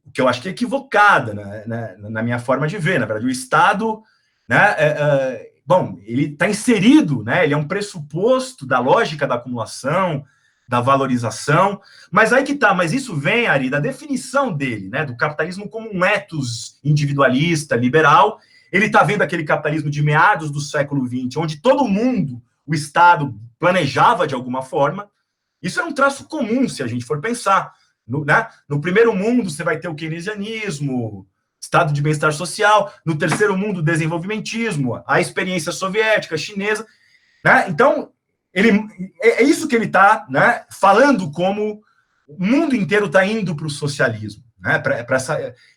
o que eu acho que é equivocada, né, na minha forma de ver. Na verdade, o Estado, né, bom, ele está inserido, né, ele é um pressuposto da lógica da acumulação, da valorização, mas aí que tá, mas isso vem, Ari, da definição dele, né, do capitalismo como um ethos individualista, liberal. Ele está vendo aquele capitalismo de meados do século XX, onde todo mundo, o Estado, planejava de alguma forma. Isso é um traço comum, se a gente for pensar. No primeiro mundo, você vai ter o keynesianismo, estado de bem-estar social. No terceiro mundo, o desenvolvimentismo, a experiência soviética, chinesa, né? Então, é isso que ele está, né, falando, como o mundo inteiro está indo para o socialismo, né, para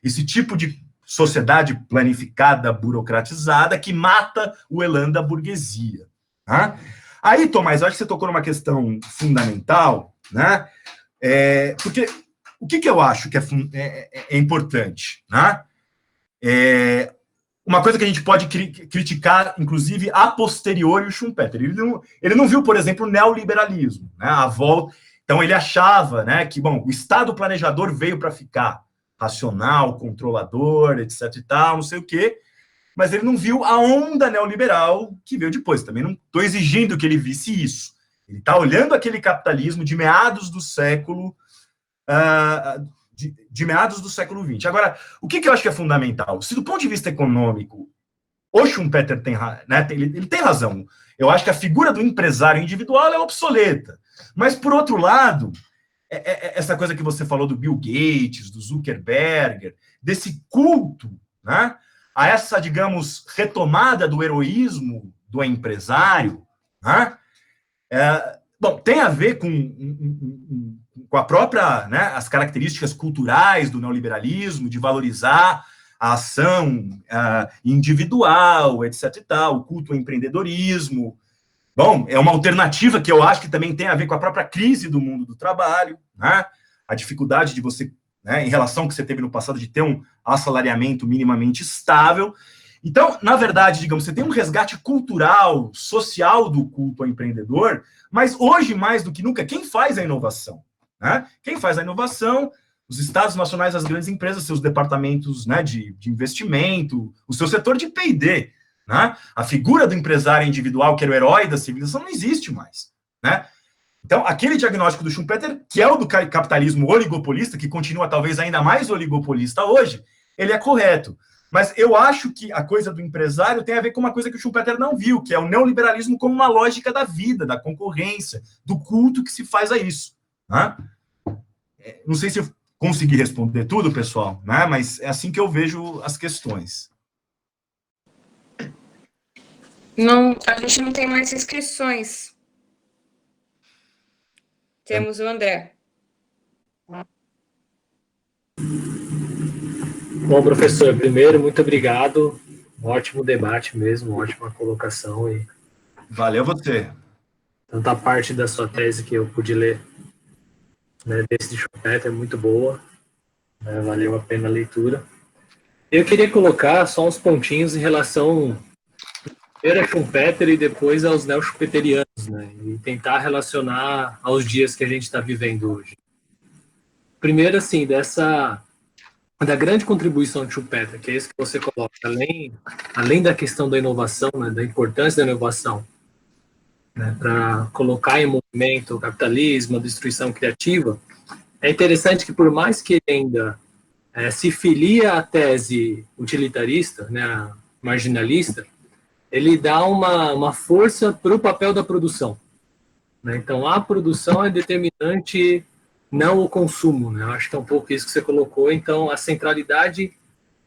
esse tipo de sociedade planificada, burocratizada, que mata o elan da burguesia. Tá? Aí, Tomás, eu acho que você tocou numa questão fundamental, né? Porque o que eu acho que é importante, né? Uma coisa que a gente pode criticar, inclusive, a posteriori, o Schumpeter. Ele não viu, por exemplo, o neoliberalismo, né? Então, ele achava, né, que, bom, o Estado planejador veio para ficar, racional, controlador, etc e tal, não sei o quê, mas ele não viu a onda neoliberal que veio depois. Também não estou exigindo que ele visse isso. Ele está olhando aquele capitalismo de meados do século de meados do século XX. Agora, o que eu acho que é fundamental? Se do ponto de vista econômico, o Schumpeter ele tem razão. Eu acho que a figura do empresário individual é obsoleta. Mas, por outro lado, essa coisa que você falou do Bill Gates, do Zuckerberg, desse culto, né, a essa, digamos, retomada do heroísmo do empresário, né, bom, tem a ver com a própria, né, as características culturais do neoliberalismo, de valorizar a ação individual, etc e tal, o culto ao empreendedorismo. Bom, é uma alternativa que eu acho que também tem a ver com a própria crise do mundo do trabalho, né? A dificuldade de você, né, em relação ao que você teve no passado, de ter um assalariamento minimamente estável. Então, na verdade, digamos, você tem um resgate cultural, social do culto ao empreendedor, mas hoje, mais do que nunca, quem faz a inovação? Né? Quem faz a inovação? Os estados nacionais, as grandes empresas, seus departamentos, né, de investimento, o seu setor de P&D. Né? A figura do empresário individual, que era o herói da civilização, não existe mais. Né? Então, aquele diagnóstico do Schumpeter, que é o do capitalismo oligopolista, que continua talvez ainda mais oligopolista hoje, ele é correto. Mas eu acho que a coisa do empresário tem a ver com uma coisa que o Schumpeter não viu, que é o neoliberalismo como uma lógica da vida, da concorrência, do culto que se faz a isso. Né? Não sei se eu consegui responder tudo, pessoal, né? Mas é assim que eu vejo as questões. Não, a gente não tem mais inscrições. Temos o André. Bom, professor, primeiro, muito obrigado. Um ótimo debate mesmo, uma ótima colocação. E Valeu você. tanta parte da sua tese que eu pude ler, né, desse de Schumpeter é muito boa, né, valeu a pena a leitura. Eu queria colocar só uns pontinhos em relação primeiro a Schumpeter e depois aos neo-schumpeterianos, né, e tentar relacionar aos dias que a gente está vivendo hoje. Primeiro, assim, da grande contribuição de Schumpeter, que é isso que você coloca, além da questão da inovação, né, da importância da inovação, né, para colocar em movimento o capitalismo, a destruição criativa, é interessante que, por mais que ele ainda se filia à tese utilitarista, né, marginalista, ele dá uma força para o papel da produção. Né? Então, a produção é determinante, não o consumo. Né? Eu acho que é um pouco isso que você colocou. Então, a centralidade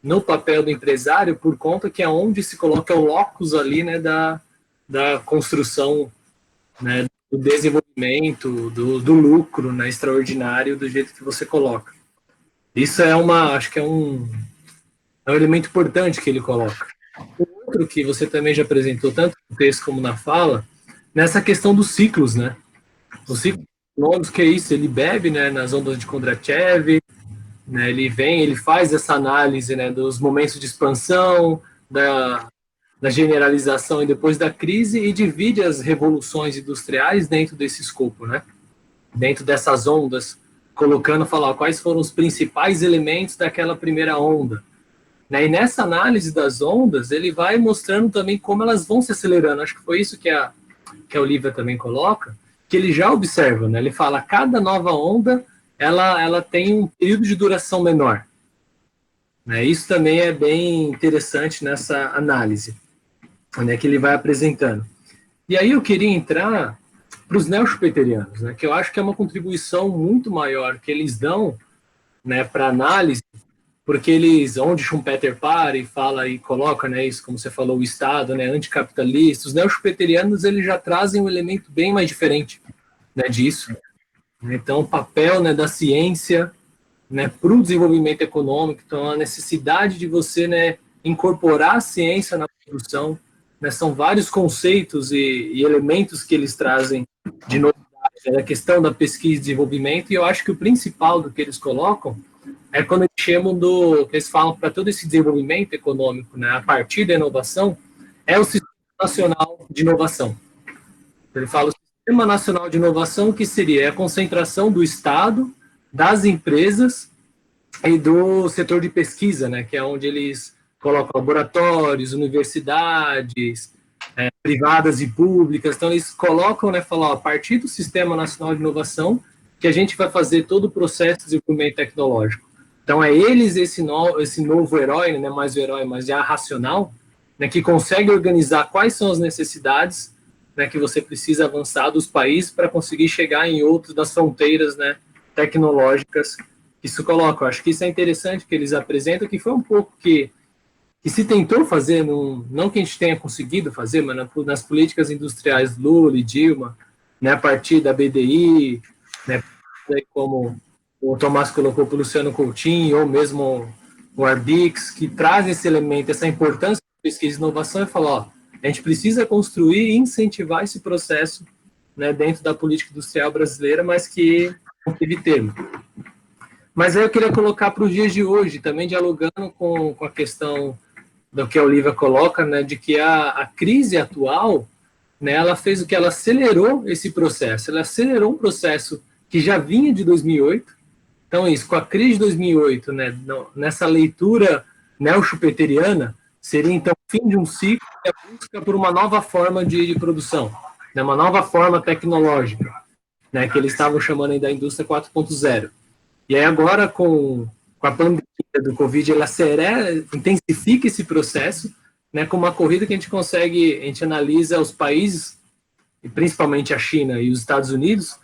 no papel do empresário, por conta que é onde se coloca o locus ali, né, da construção, né, do desenvolvimento, do lucro, né, extraordinário, do jeito que você coloca. Isso acho que é um elemento importante que ele coloca. O outro que você também já apresentou, tanto no texto como na fala, nessa questão dos ciclos, né? Os ciclos econômicos, que é isso, ele bebe, né, nas ondas de Kondratiev, né, ele faz essa análise, né, dos momentos de expansão, da generalização e depois da crise, e divide as revoluções industriais dentro desse escopo, né? Dentro dessas ondas, colocando, falar quais foram os principais elementos daquela primeira onda. Né? E nessa análise das ondas, ele vai mostrando também como elas vão se acelerando. Acho que foi isso que a Olivia também coloca, que ele já observa, né? Ele fala, cada nova onda, ela tem um período de duração menor. Né? Isso também é bem interessante nessa análise, né, que ele vai apresentando. E aí eu queria entrar para os neo-schumpeterianos, né, que eu acho que é uma contribuição muito maior que eles dão, né, para análise, porque eles, onde Schumpeter para e fala e coloca, né, isso, como você falou, o Estado, né, anticapitalista, os neo-schumpeterianos, eles já trazem um elemento bem mais diferente, né, disso. Então, o papel, né, da ciência, né, para o desenvolvimento econômico, então a necessidade de você, né, incorporar a ciência na produção, né, são vários conceitos e elementos que eles trazem de novidade, né, a questão da pesquisa e desenvolvimento, e eu acho que o principal do que eles colocam é quando eles chamam que eles falam para todo esse desenvolvimento econômico, né, a partir da inovação, é o Sistema Nacional de Inovação. Ele fala o Sistema Nacional de Inovação, que seria a concentração do Estado, das empresas e do setor de pesquisa, né, que é onde eles colocam laboratórios, universidades, privadas e públicas. Então, eles colocam, né, falam, a partir do Sistema Nacional de Inovação, que a gente vai fazer todo o processo de desenvolvimento tecnológico. Então, é eles esse novo herói, né, mais o herói, mas já racional, né, que consegue organizar quais são as necessidades, né, que você precisa avançar dos países para conseguir chegar em outras das fronteiras, né, tecnológicas que isso coloca. Eu acho que isso é interessante que eles apresentam, que foi um pouco que se tentou fazer, não que a gente tenha conseguido fazer, mas nas políticas industriais Lula e Dilma, né, a partir da BDI, né, como o Tomás colocou para o Luciano Coutinho, ou mesmo o Arbix, que traz esse elemento, essa importância da pesquisa e inovação, e fala, ó, a gente precisa construir e incentivar esse processo, né, dentro da política industrial brasileira, mas que não teve termo. Mas aí eu queria colocar para os dias de hoje, também dialogando com a questão do que a Olivia coloca, né, de que a crise atual, né, ela fez o que? Ela acelerou esse processo, ela acelerou um processo que já vinha de 2008. Então, isso, com a crise de 2008, né, nessa leitura neo-schumpeteriana, seria, então, o fim de um ciclo e a busca por uma nova forma de produção, né, uma nova forma tecnológica, né, que eles estavam chamando aí da indústria 4.0. E aí, agora, com a pandemia do Covid, ela intensifica esse processo, né, com uma corrida que a gente analisa os países, e principalmente a China e os Estados Unidos,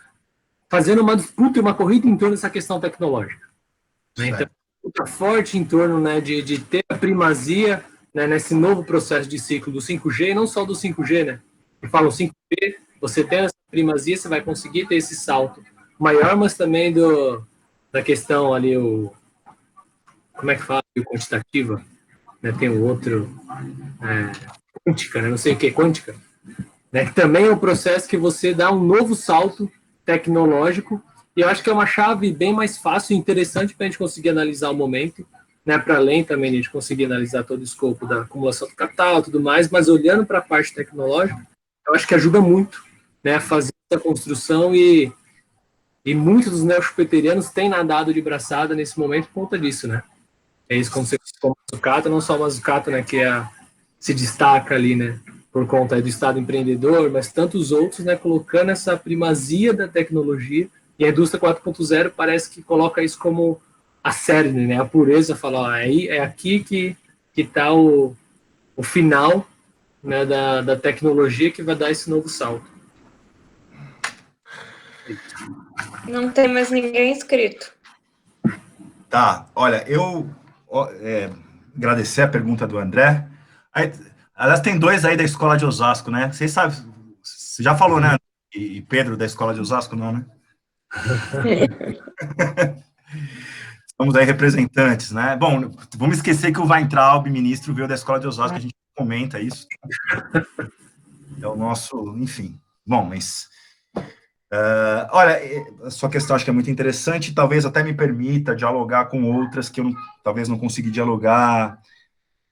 fazendo uma disputa e uma corrida em torno dessa questão tecnológica. Né? Então, muito forte em torno, né, de ter a primazia, né, nesse novo processo de ciclo do 5G, e não só do 5G, né? E falam 5G, você tem essa primazia, você vai conseguir ter esse salto maior, mas também da questão ali, como é que fala, quantitativa, né? Tem o outro, quântica, né? Não sei o que é quântica, né? Que também é um processo que você dá um novo salto tecnológico, e eu acho que é uma chave bem mais fácil e interessante para a gente conseguir analisar o momento, né? Para além também de a gente conseguir analisar todo o escopo da acumulação do capital e tudo mais, mas olhando para a parte tecnológica, eu acho que ajuda muito, né? A fazer essa construção, e muitos dos neoschumpeterianos têm nadado de braçada nesse momento por conta disso, né? É isso, como o Mazzucato, não só o Mazzucato, né, que se destaca ali, né, por conta do Estado empreendedor, mas tantos outros, né, colocando essa primazia da tecnologia, e a indústria 4.0 parece que coloca isso como a cerne, né, a pureza, fala, ó, é aqui que está o final, né, da tecnologia que vai dar esse novo salto. Não tem mais ninguém inscrito. Tá, olha, eu agradecer a pergunta do André. Aí, aliás, tem dois aí da Escola de Osasco, né? Vocês sabem, você já falou, né? E Pedro, da Escola de Osasco, não, né? Somos aí representantes, né? Bom, vamos esquecer que o Weintraub, ministro, veio da Escola de Osasco, a gente comenta isso. É o nosso, enfim. Bom, mas... olha, a sua questão acho que é muito interessante, talvez até me permita dialogar com outras que eu talvez não consegui dialogar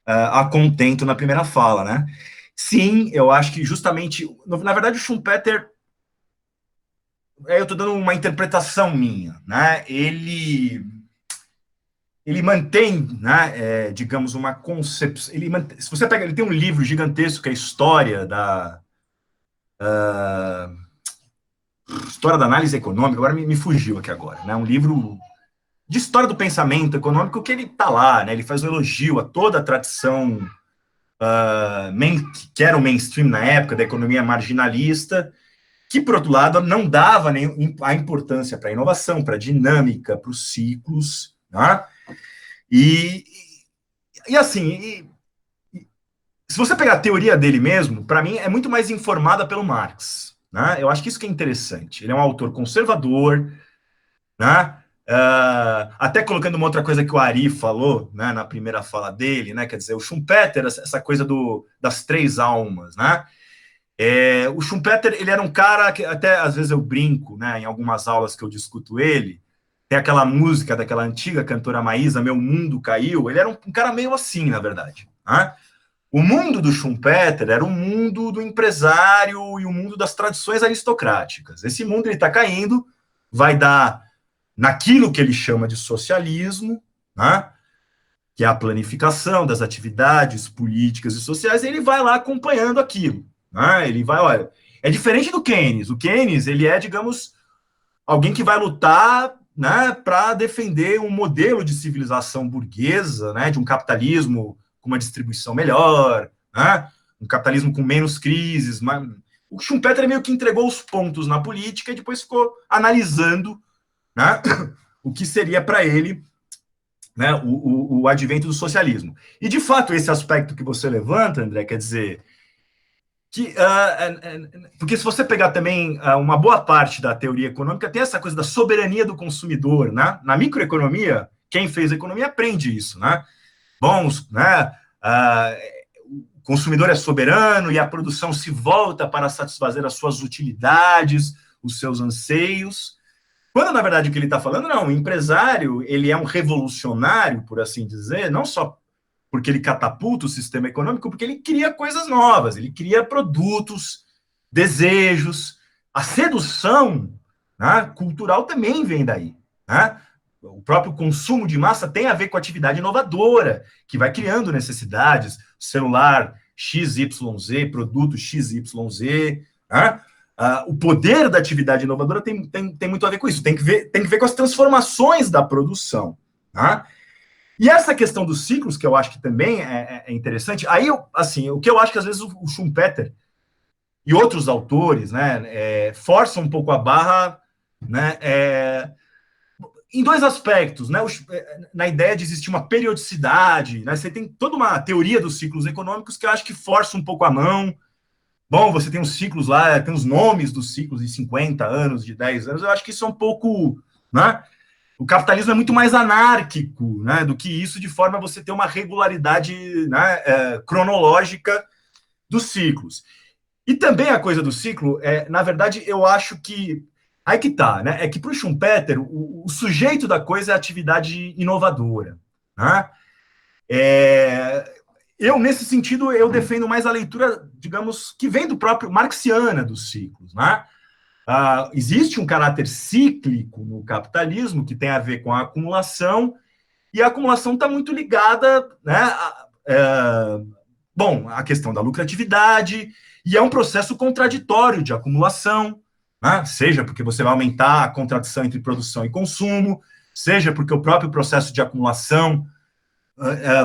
a contento na primeira fala, né? Sim, eu acho que justamente, na verdade, o Schumpeter, eu estou dando uma interpretação minha, né? Ele mantém, né, digamos, uma concepção, se você pega, ele tem um livro gigantesco que é a História da Análise Econômica, agora me fugiu aqui agora, né? Um livro de história do pensamento econômico que ele está lá, né? Ele faz um elogio a toda a tradição que era o mainstream na época da economia marginalista, que, por outro lado, não dava nem a importância para a inovação, para a dinâmica, para os ciclos, né? E assim, se você pegar a teoria dele mesmo, para mim, é muito mais informada pelo Marx, né? Eu acho que isso que é interessante. Ele é um autor conservador, né? Até colocando uma outra coisa que o Ari falou, né, na primeira fala dele, né? Quer dizer, o Schumpeter, essa coisa das três almas, né? O Schumpeter, ele era um cara que até às vezes eu brinco, né? Em algumas aulas que eu discuto ele, tem aquela música daquela antiga cantora Maísa, Meu Mundo Caiu. Ele era um cara meio assim, na verdade, né? O mundo do Schumpeter era o mundo do empresário e o mundo das tradições aristocráticas. Esse mundo ele está caindo, vai dar naquilo que ele chama de socialismo, né? Que é a planificação das atividades políticas e sociais, e ele vai lá acompanhando aquilo, né? Ele vai, olha, é diferente do Keynes. O Keynes, ele é, digamos, alguém que vai lutar, né, para defender um modelo de civilização burguesa, né, de um capitalismo com uma distribuição melhor, né, um capitalismo com menos crises. Mas o Schumpeter meio que entregou os pontos na política e depois ficou analisando, né, o que seria para ele, né, o advento do socialismo. E, de fato, esse aspecto que você levanta, André, quer dizer, porque se você pegar também uma boa parte da teoria econômica, tem essa coisa da soberania do consumidor, né? Na microeconomia, quem fez economia aprende isso, né? Bom, né, o consumidor é soberano e a produção se volta para satisfazer as suas utilidades, os seus anseios. Quando, na verdade, o que ele está falando, não, o empresário, ele é um revolucionário, por assim dizer, não só porque ele catapulta o sistema econômico, porque ele cria coisas novas, ele cria produtos, desejos. A sedução, né, cultural também vem daí, né? O próprio consumo de massa tem a ver com a atividade inovadora, que vai criando necessidades, celular XYZ, produto XYZ, né? O poder da atividade inovadora tem muito a ver com isso, tem que ver com as transformações da produção, né? E essa questão dos ciclos, que eu acho que também é interessante, aí, assim, o que eu acho que às vezes o Schumpeter e outros autores, né, forçam um pouco a barra, né, em dois aspectos, né, na ideia de existir uma periodicidade, né, você tem toda uma teoria dos ciclos econômicos que eu acho que força um pouco a mão. Bom, você tem os ciclos lá, tem os nomes dos ciclos de 50 anos, de 10 anos, eu acho que isso é um pouco, né, o capitalismo é muito mais anárquico, né, do que isso, de forma a você ter uma regularidade, né, cronológica dos ciclos. E também a coisa do ciclo, na verdade, eu acho que aí que tá, né? É que para o Schumpeter, o sujeito da coisa é a atividade inovadora, né? Eu, nesse sentido, eu defendo mais a leitura, digamos, que vem do próprio marxiana dos ciclos, né? Existe um caráter cíclico no capitalismo que tem a ver com a acumulação, e a acumulação está muito ligada, né, à questão da lucratividade, e é um processo contraditório de acumulação, né? Seja porque você vai aumentar a contradição entre produção e consumo, seja porque o próprio processo de acumulação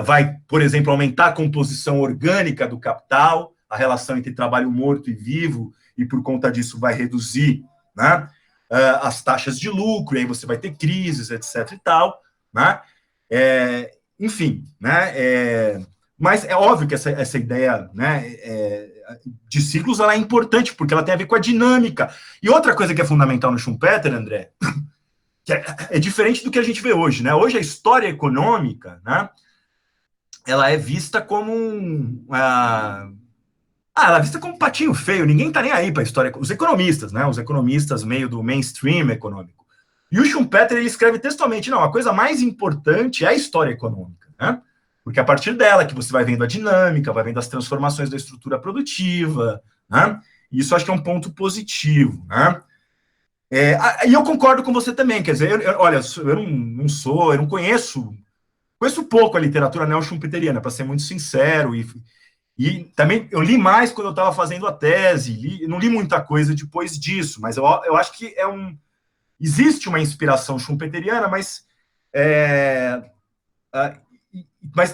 vai, por exemplo, aumentar a composição orgânica do capital, a relação entre trabalho morto e vivo, e por conta disso vai reduzir, né, as taxas de lucro, e aí você vai ter crises, etc. e tal, né? Enfim, né? Mas é óbvio que essa ideia, né, de ciclos, ela é importante, porque ela tem a ver com a dinâmica. E outra coisa que é fundamental no Schumpeter, André, que é diferente do que a gente vê hoje, né? Hoje a história econômica, né, ela é vista como ela é vista como um patinho feio, ninguém tá nem aí para a história. Os economistas, né? Os economistas meio do mainstream econômico. E o Schumpeter, ele escreve textualmente, não, a coisa mais importante é a história econômica, né? Porque a partir dela que você vai vendo a dinâmica, vai vendo as transformações da estrutura produtiva, né? E isso acho que é um ponto positivo, né? E eu concordo com você também, quer dizer, olha, eu não conheço pouco a literatura neo-schumpeteriana, para ser muito sincero, e também eu li mais quando eu estava fazendo a tese, não li muita coisa depois disso, mas eu acho que existe uma inspiração schumpeteriana, mas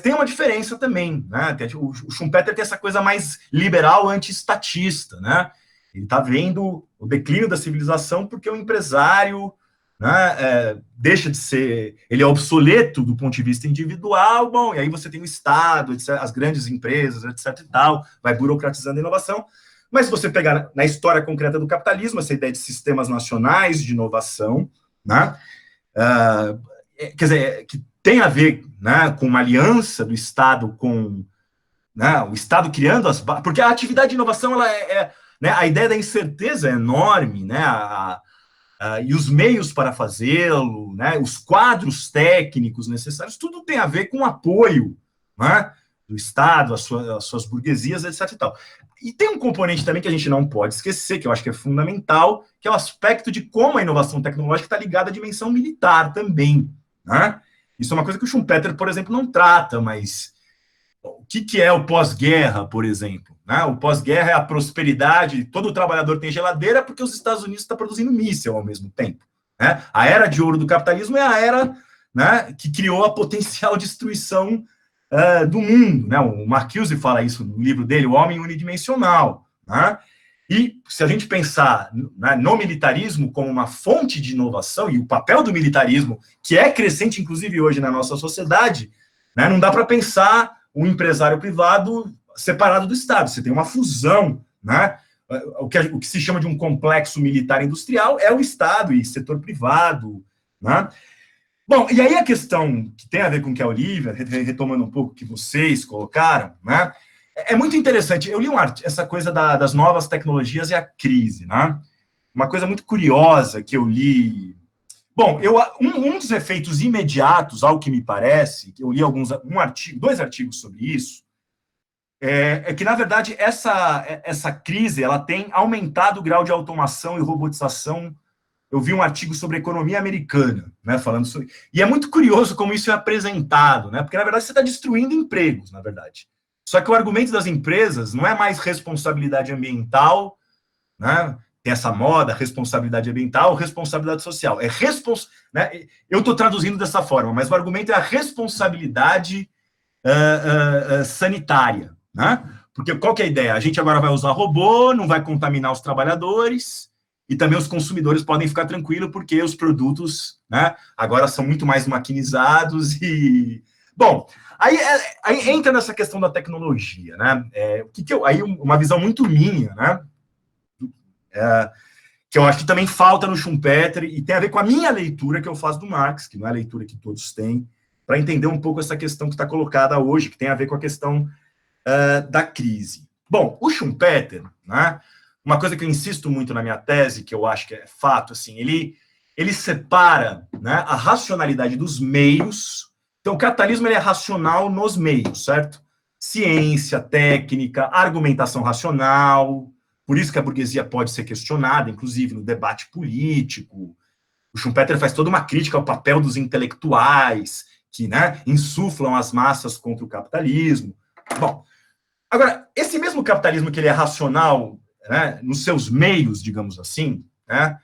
tem uma diferença também, né? O Schumpeter tem essa coisa mais liberal anti-estatista, né? Ele está vendo o declínio da civilização porque o empresário, né, deixa de ser, ele é obsoleto do ponto de vista individual, bom, e aí você tem o Estado, etc., as grandes empresas, etc. e tal, vai burocratizando a inovação. Mas se você pegar na história concreta do capitalismo, essa ideia de sistemas nacionais de inovação, né, quer dizer, que tem a ver, né, com uma aliança do Estado com, né, o Estado criando as bases, porque a atividade de inovação, ela né, a ideia da incerteza é enorme, né, e os meios para fazê-lo, né, os quadros técnicos necessários, tudo tem a ver com o apoio, né, do Estado, às suas burguesias, etc. e tal. E tem um componente também que a gente não pode esquecer, que eu acho que é fundamental, que é o aspecto de como a inovação tecnológica está ligada à dimensão militar também, né? Isso é uma coisa que o Schumpeter, por exemplo, não trata, mas o que é o pós-guerra, por exemplo? Né? O pós-guerra é a prosperidade, todo trabalhador tem geladeira porque os Estados Unidos estão produzindo míssil ao mesmo tempo. Né? A era de ouro do capitalismo é a era, né, que criou a potencial destruição do mundo. Né? O Marcuse fala isso no livro dele, O Homem Unidimensional. Né? E se a gente pensar, né, no militarismo como uma fonte de inovação, e o papel do militarismo, que é crescente, inclusive, hoje na nossa sociedade, né, não dá para pensar o empresário privado separado do Estado. Você tem uma fusão, né? O que se chama de um complexo militar industrial é o Estado e setor privado, né? Bom, e aí a questão que tem a ver com o que a Olivia, retomando um pouco o que vocês colocaram, né? É muito interessante. Eu li essa coisa das novas tecnologias e a crise, né? Uma coisa muito curiosa que eu li. Bom, um dos efeitos imediatos, ao que me parece, que eu li dois artigos sobre isso, é que, na verdade, essa crise ela tem aumentado o grau de automação e robotização. Eu vi um artigo sobre economia americana, né, falando sobre... E é muito curioso como isso é apresentado, né, porque, na verdade, você está destruindo empregos, na verdade. Só que o argumento das empresas não é mais responsabilidade ambiental, né, tem essa moda, responsabilidade ambiental, responsabilidade social. Né, eu estou traduzindo dessa forma, mas o argumento é a responsabilidade sanitária, né? Porque qual que é a ideia? A gente agora vai usar robô, não vai contaminar os trabalhadores, e também os consumidores podem ficar tranquilos, porque os produtos, né, agora são muito mais maquinizados e... Bom, aí entra nessa questão da tecnologia, né? Aí uma visão muito minha, né? que eu acho que também falta no Schumpeter, e tem a ver com a minha leitura que eu faço do Marx, que não é a leitura que todos têm, para entender um pouco essa questão que está colocada hoje, que tem a ver com a questão da crise. Bom, o Schumpeter, né, uma coisa que eu insisto muito na minha tese, que eu acho que é fato, assim, ele separa, né, a racionalidade dos meios. Então, o capitalismo ele é racional nos meios, certo? Ciência, técnica, argumentação racional. Por isso que a burguesia pode ser questionada, inclusive no debate político. O Schumpeter faz toda uma crítica ao papel dos intelectuais, que, né, insuflam as massas contra o capitalismo. Bom, agora, esse mesmo capitalismo que ele é racional, né, nos seus meios, digamos assim, né,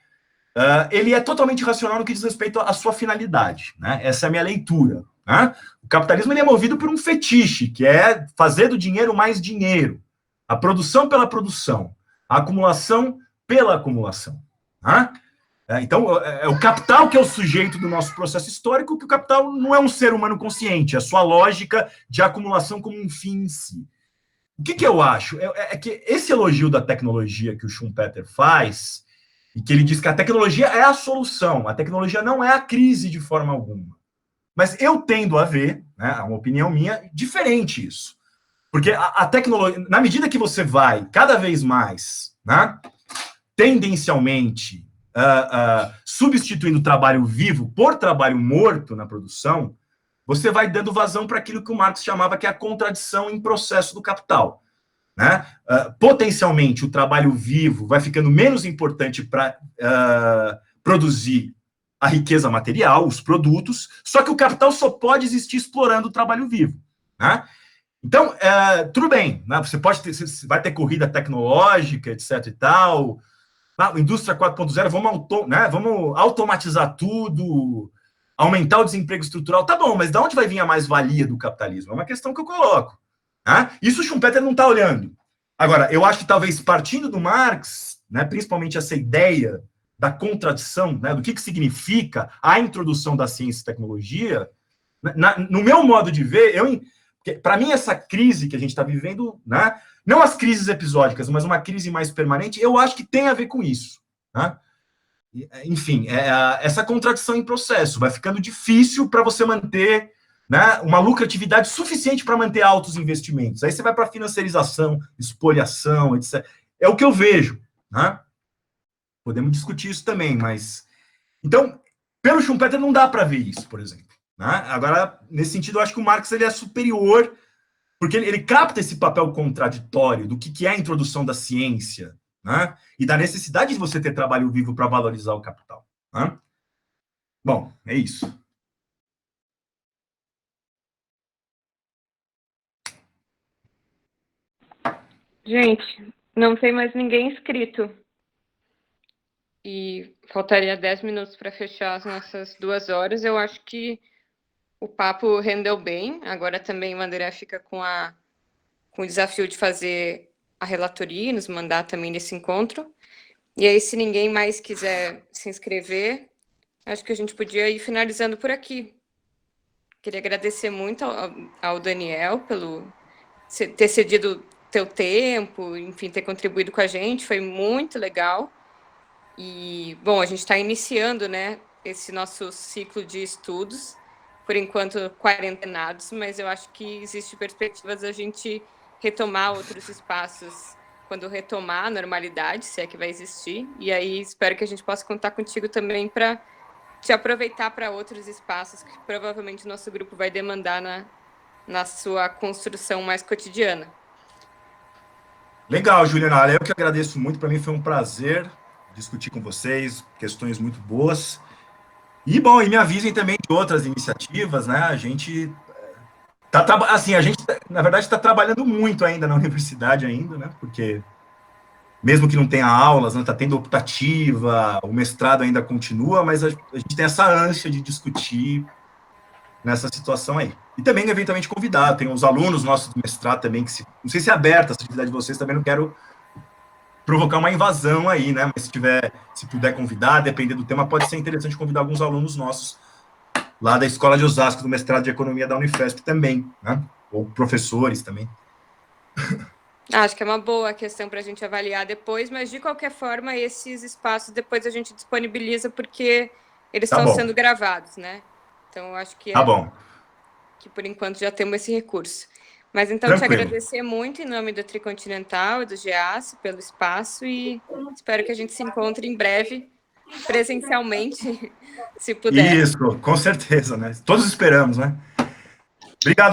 ele é totalmente racional no que diz respeito à sua finalidade, né? Essa é a minha leitura, né? O capitalismo ele é movido por um fetiche, que é fazer do dinheiro mais dinheiro, a produção pela produção, a acumulação pela acumulação, né? Então, é o capital que é o sujeito do nosso processo histórico, que o capital não é um ser humano consciente, é a sua lógica de acumulação como um fim em si. O que eu acho? É que esse elogio da tecnologia que o Schumpeter faz, e que ele diz que a tecnologia é a solução, a tecnologia não é a crise de forma alguma. Mas eu tendo a ver, né, uma opinião minha, diferente isso. Porque a tecnologia, na medida que você vai cada vez mais, né, tendencialmente, substituindo o trabalho vivo por trabalho morto na produção, você vai dando vazão para aquilo que o Marx chamava que é a contradição em processo do capital. Né? Potencialmente, o trabalho vivo vai ficando menos importante para produzir a riqueza material, os produtos, só que o capital só pode existir explorando o trabalho vivo. Né? Então, tudo bem, né? Você vai ter corrida tecnológica, etc. e tal, indústria 4.0, vamos automatizar tudo, aumentar o desemprego estrutural, tá bom, mas de onde vai vir a mais-valia do capitalismo? É uma questão que eu coloco. Isso o Schumpeter não está olhando. Agora, eu acho que talvez partindo do Marx, né, principalmente essa ideia da contradição, né, do que significa a introdução da ciência e tecnologia, no meu modo de ver, para mim essa crise que a gente está vivendo, né, não as crises episódicas, mas uma crise mais permanente, eu acho que tem a ver com isso. Né? Enfim, essa contradição em processo vai ficando difícil para você manter, né, uma lucratividade suficiente para manter altos investimentos. Aí você vai para financiarização, espoliação, etc. É o que eu vejo. Né? Podemos discutir isso também, mas... Então, pelo Schumpeter não dá para ver isso, por exemplo. Né? Agora, nesse sentido, eu acho que o Marx ele é superior, porque ele capta esse papel contraditório do que é a introdução da ciência, né? E da necessidade de você ter trabalho vivo para valorizar o capital. Né? Bom, é isso. Gente, não tem mais ninguém inscrito. E faltaria 10 minutos para fechar as nossas 2 horas. Eu acho que o papo rendeu bem. Agora também o André fica com o desafio de fazer a relatoria, nos mandar também nesse encontro. E aí, se ninguém mais quiser se inscrever, acho que a gente podia ir finalizando por aqui. Queria agradecer muito ao Daniel pelo ter cedido teu tempo, enfim, ter contribuído com a gente, foi muito legal. E, bom, a gente está iniciando, né, esse nosso ciclo de estudos, por enquanto quarentenados, mas eu acho que existe perspectivas da gente retomar outros espaços quando retomar a normalidade, se é que vai existir, e aí espero que a gente possa contar contigo também para te aproveitar para outros espaços que provavelmente o nosso grupo vai demandar na sua construção mais cotidiana. Legal, Juliana. Eu que agradeço muito. Para mim foi um prazer discutir com vocês, questões muito boas. E, bom, e me avisem também de outras iniciativas, né? A gente na verdade, está trabalhando muito ainda na universidade ainda, né? Porque mesmo que não tenha aulas, não está tendo optativa, o mestrado ainda continua, mas a gente tem essa ânsia de discutir nessa situação aí. E também, eventualmente, convidar. Tem os alunos nossos do mestrado também, que não sei se é aberta essa atividade de vocês, também não quero provocar uma invasão aí, né? Mas se puder convidar, dependendo do tema, pode ser interessante convidar alguns alunos nossos lá da Escola de Osasco, do mestrado de Economia da Unifesp também, né? Ou professores também. Acho que é uma boa questão para a gente avaliar depois, mas de qualquer forma, esses espaços depois a gente disponibiliza porque eles Tá estão bom. sendo gravados, né? Então, eu acho que Tá bom. que por enquanto já temos esse recurso. Mas então, Tranquilo. te agradecer muito em nome do Tricontinental e do GEAS pelo espaço e espero que a gente se encontre em breve, presencialmente, se puder. Isso, com certeza, né? Todos esperamos, né? Obrigado.